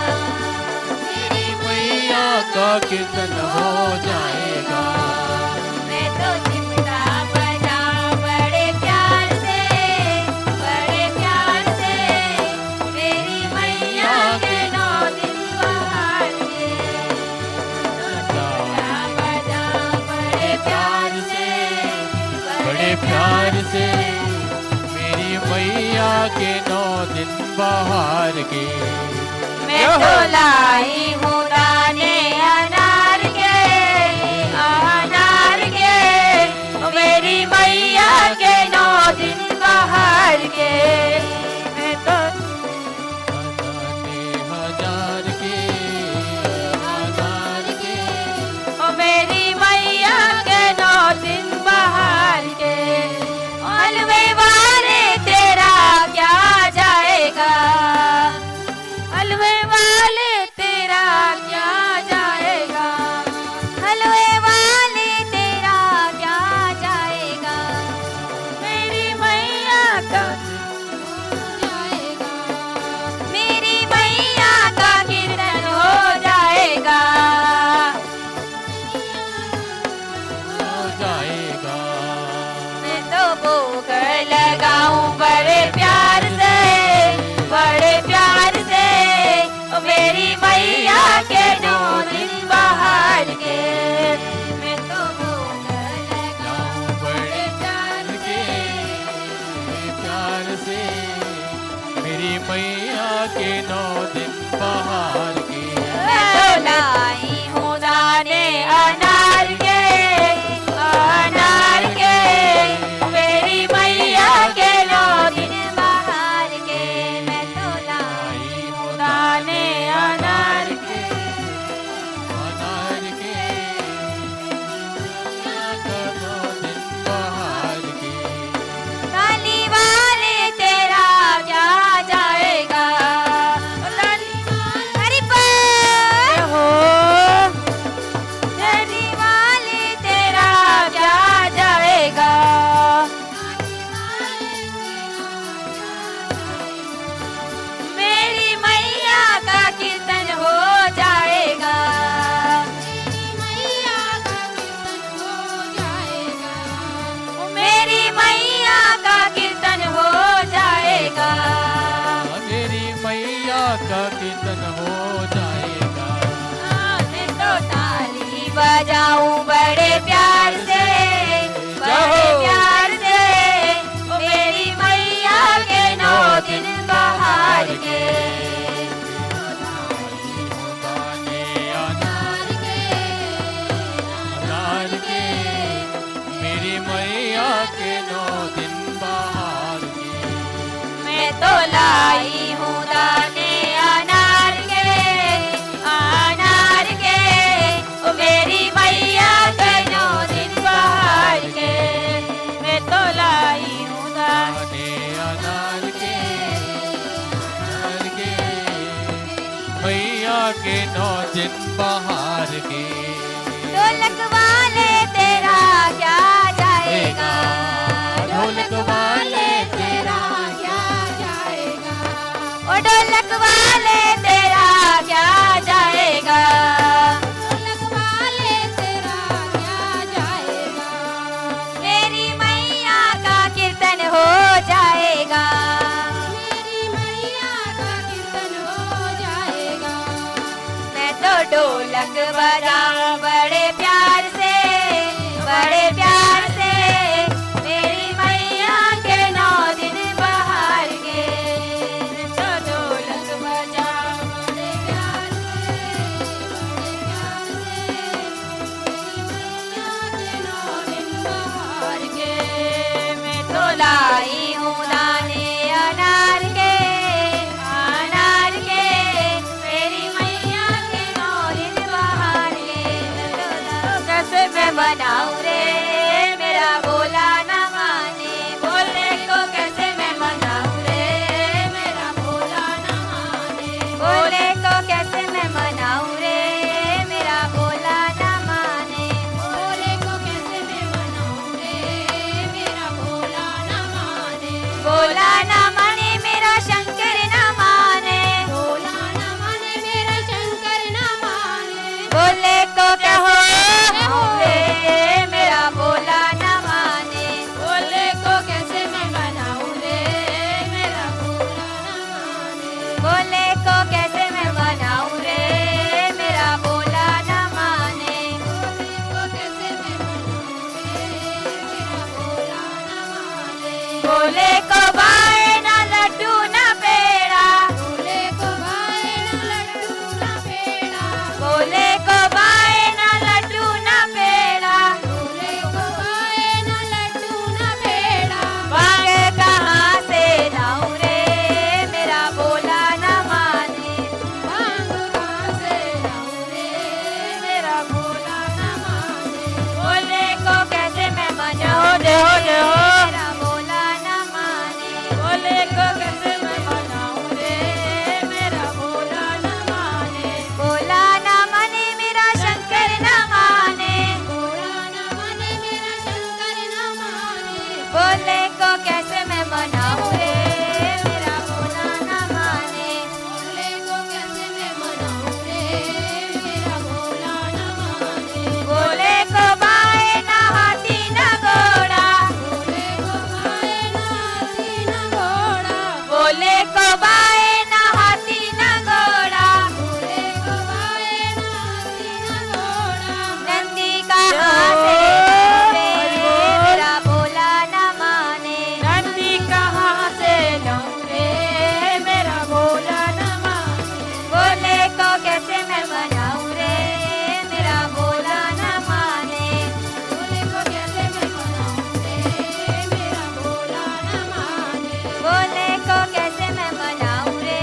मेरी मैया का कीर्तन हो जाएगा। मैं तो चिमटा बजाऊं बड़े प्यार से, बड़े प्यार से, मेरी मैया के 9 दिन बाहर के। चिमटा बजाऊं बड़े प्यार से, बड़े प्यार से, मेरी मैया के 9 दिन बाहर के। मैं तो लाई हूँ दाने अनार के, अनार के, मेरी मैया के 9 दिन बाहर के। मैं तो दाने हजार के, हजार के, मेरी मैया के 9 दिन बाहर के। हलवे वाले तेरा क्या जाएगा, हलवे वाले तेरा क्या जाएगा, हलवे वाले तेरा क्या जाएगा। मेरी मैया का जाएगा, मेरी मैया का कीर्तन हो कीर्तन हो जाएगा। मैं तो ताली बजाऊं बड़े प्यार से, बड़े प्यार से, ओ मेरी मैया के 9 दिन बहार के। अनार के मेरी मैया के 9 दिन बहार के। मैं तो लाई हूँ दाने अनार के, अनार के, ओ मेरी मैया के 9 दिन बहार के। मैं तो लाई हूँ दाने अनार के, अनार के मैया के 9 दिन बहार के। ढोलक वाले तेरा क्या जाएगा, ढोलक वाले तेरा क्या जाएगा, ओ ढोलक वाले तेरा क्या जाएगा, ढोलक वाले तेरा क्या जाएगा। मेरी मैया का कीर्तन हो जाएगा, मेरी मैया का कीर्तन हो जाएगा। मैं तो ढोलक बजाऊं बड़े प्यार से, बड़े प्यार से, मेरी मैया के 9 दिन बहार के। मैं तो ढोलक बजाऊं बड़े प्यार से, बड़े प्यार से, मेरी मैया के 9 दिन बहार के। मैं तो लाई हूँ दाने अनार के, अनार के, मेरी मैया के 9 दिन बहार के। कैसे मैं मनाऊं रे मेरा बोला न माने, बोलने को कैसे मैं मनाऊं रे मेरा बोला न माने, बोले को कैसे मैं मनाऊं रे मेरा बोला न माने, बोले को कैसे मैं मनाऊं रे मेरा बोला न माने, बोला न माने मेरा शंकर न माने, बोला न माने मेरा शंकर न माने, बोले को कहो रे मेरा बोला न माने, बोले को कैसे मैं मनाऊं रे मेरा बोला न माने, बोले को कैसे मैं मनाऊं रे मेरा बोला न माने, बोले को कैसे मैं मनाऊं रे मेरा बोला न माने। बोले को बाए न लड्डू न पेड़ा, बोले को बाए न लड्डू न पेड़ा, बोले को बाए न लड्डू न पेड़ा, बोले को बाए न लड्डू न पेड़ा। मांगे कहाँ से लाऊं रे मेरा बोला न माने, मांग कहाँ से लाऊं रे मेरा बोला न माने, बोले को कैसे मैं मनाऊं रे मेरा बोला न माने, बोले को कैसे मैं मनाऊं रे मेरा बोला न माने, बोला न माने मेरा शंकर न माने, बोला न माने मेरा शंकर न माने, बोले को कैसे मैं मनाऊं रे मेरा बोला न माने, बोले को कैसे मैं मनाऊं रे मेरा बोला न माने। बोले को बाए न हाथी न घोड़ा, बोले को बाए न हाथी न घोड़ा, बोले को बाए न हाथी न घोड़ा, बोले को बाए न हाथी न घोड़ा। नंदी कहाँ से लाऊं रे मेरा बोला न माने, नंदी कहाँ से लाऊं रे मेरा बोला न माने, बोले को कैसे मैं मनाऊं रे मेरा बोला न माने, बोले को कैसे मैं मनाऊं रे मेरा बोला न माने, बोले को कैसे मैं मनाऊं रे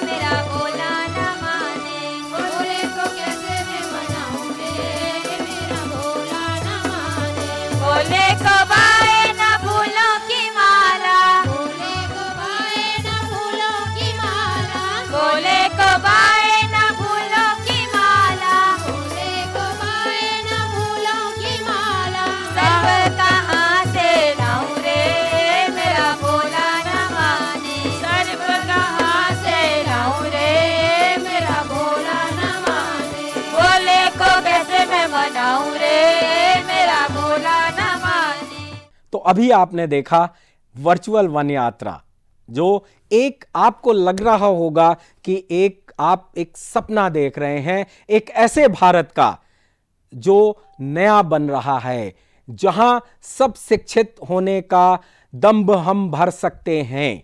मेरा बोला न माने, बोले को कैसे मैं मनाऊं रे मेरा बोला न माने। बोले को बाए न फूलों की माला, बोले को बाए न फूलों की माला, बोले को बाए न फूलों की माला, बोले को बाए न फूलों की माला। सब कहाँ से लाऊं रे मेरा बोला न माने, सर्व कहाँ से लाऊं रे मेरा बोला न माने, बोले को कैसे मैं मनाऊं रे मेरा बोला न माने। तो अभी आपने देखा वर्चुअल वन यात्रा, जो एक आपको लग रहा होगा कि एक आप एक सपना देख रहे हैं, एक ऐसे भारत का जो नया बन रहा है, जहां सब शिक्षित होने का दंभ हम भर सकते हैं।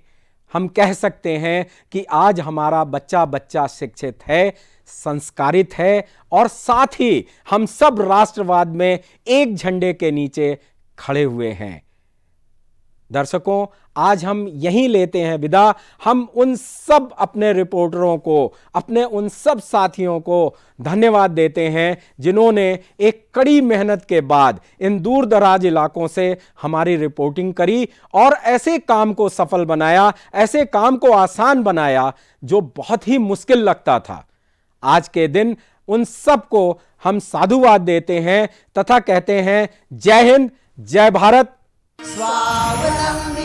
हम कह सकते हैं कि आज हमारा बच्चा बच्चा शिक्षित है, संस्कारित है और साथ ही हम सब राष्ट्रवाद में एक झंडे के नीचे खड़े हुए हैं। दर्शकों, आज हम यहीं लेते हैं विदा। हम उन सब अपने रिपोर्टरों को, अपने उन सब साथियों को धन्यवाद देते हैं जिन्होंने एक कड़ी मेहनत के बाद इन दूर दराज इलाकों से हमारी रिपोर्टिंग करी और ऐसे काम को सफल बनाया, ऐसे काम को आसान बनाया जो बहुत ही मुश्किल लगता था। आज के दिन उन सब को हम साधुवाद देते हैं तथा कहते हैं जय हिंद, जय भारत। स्वावलंबी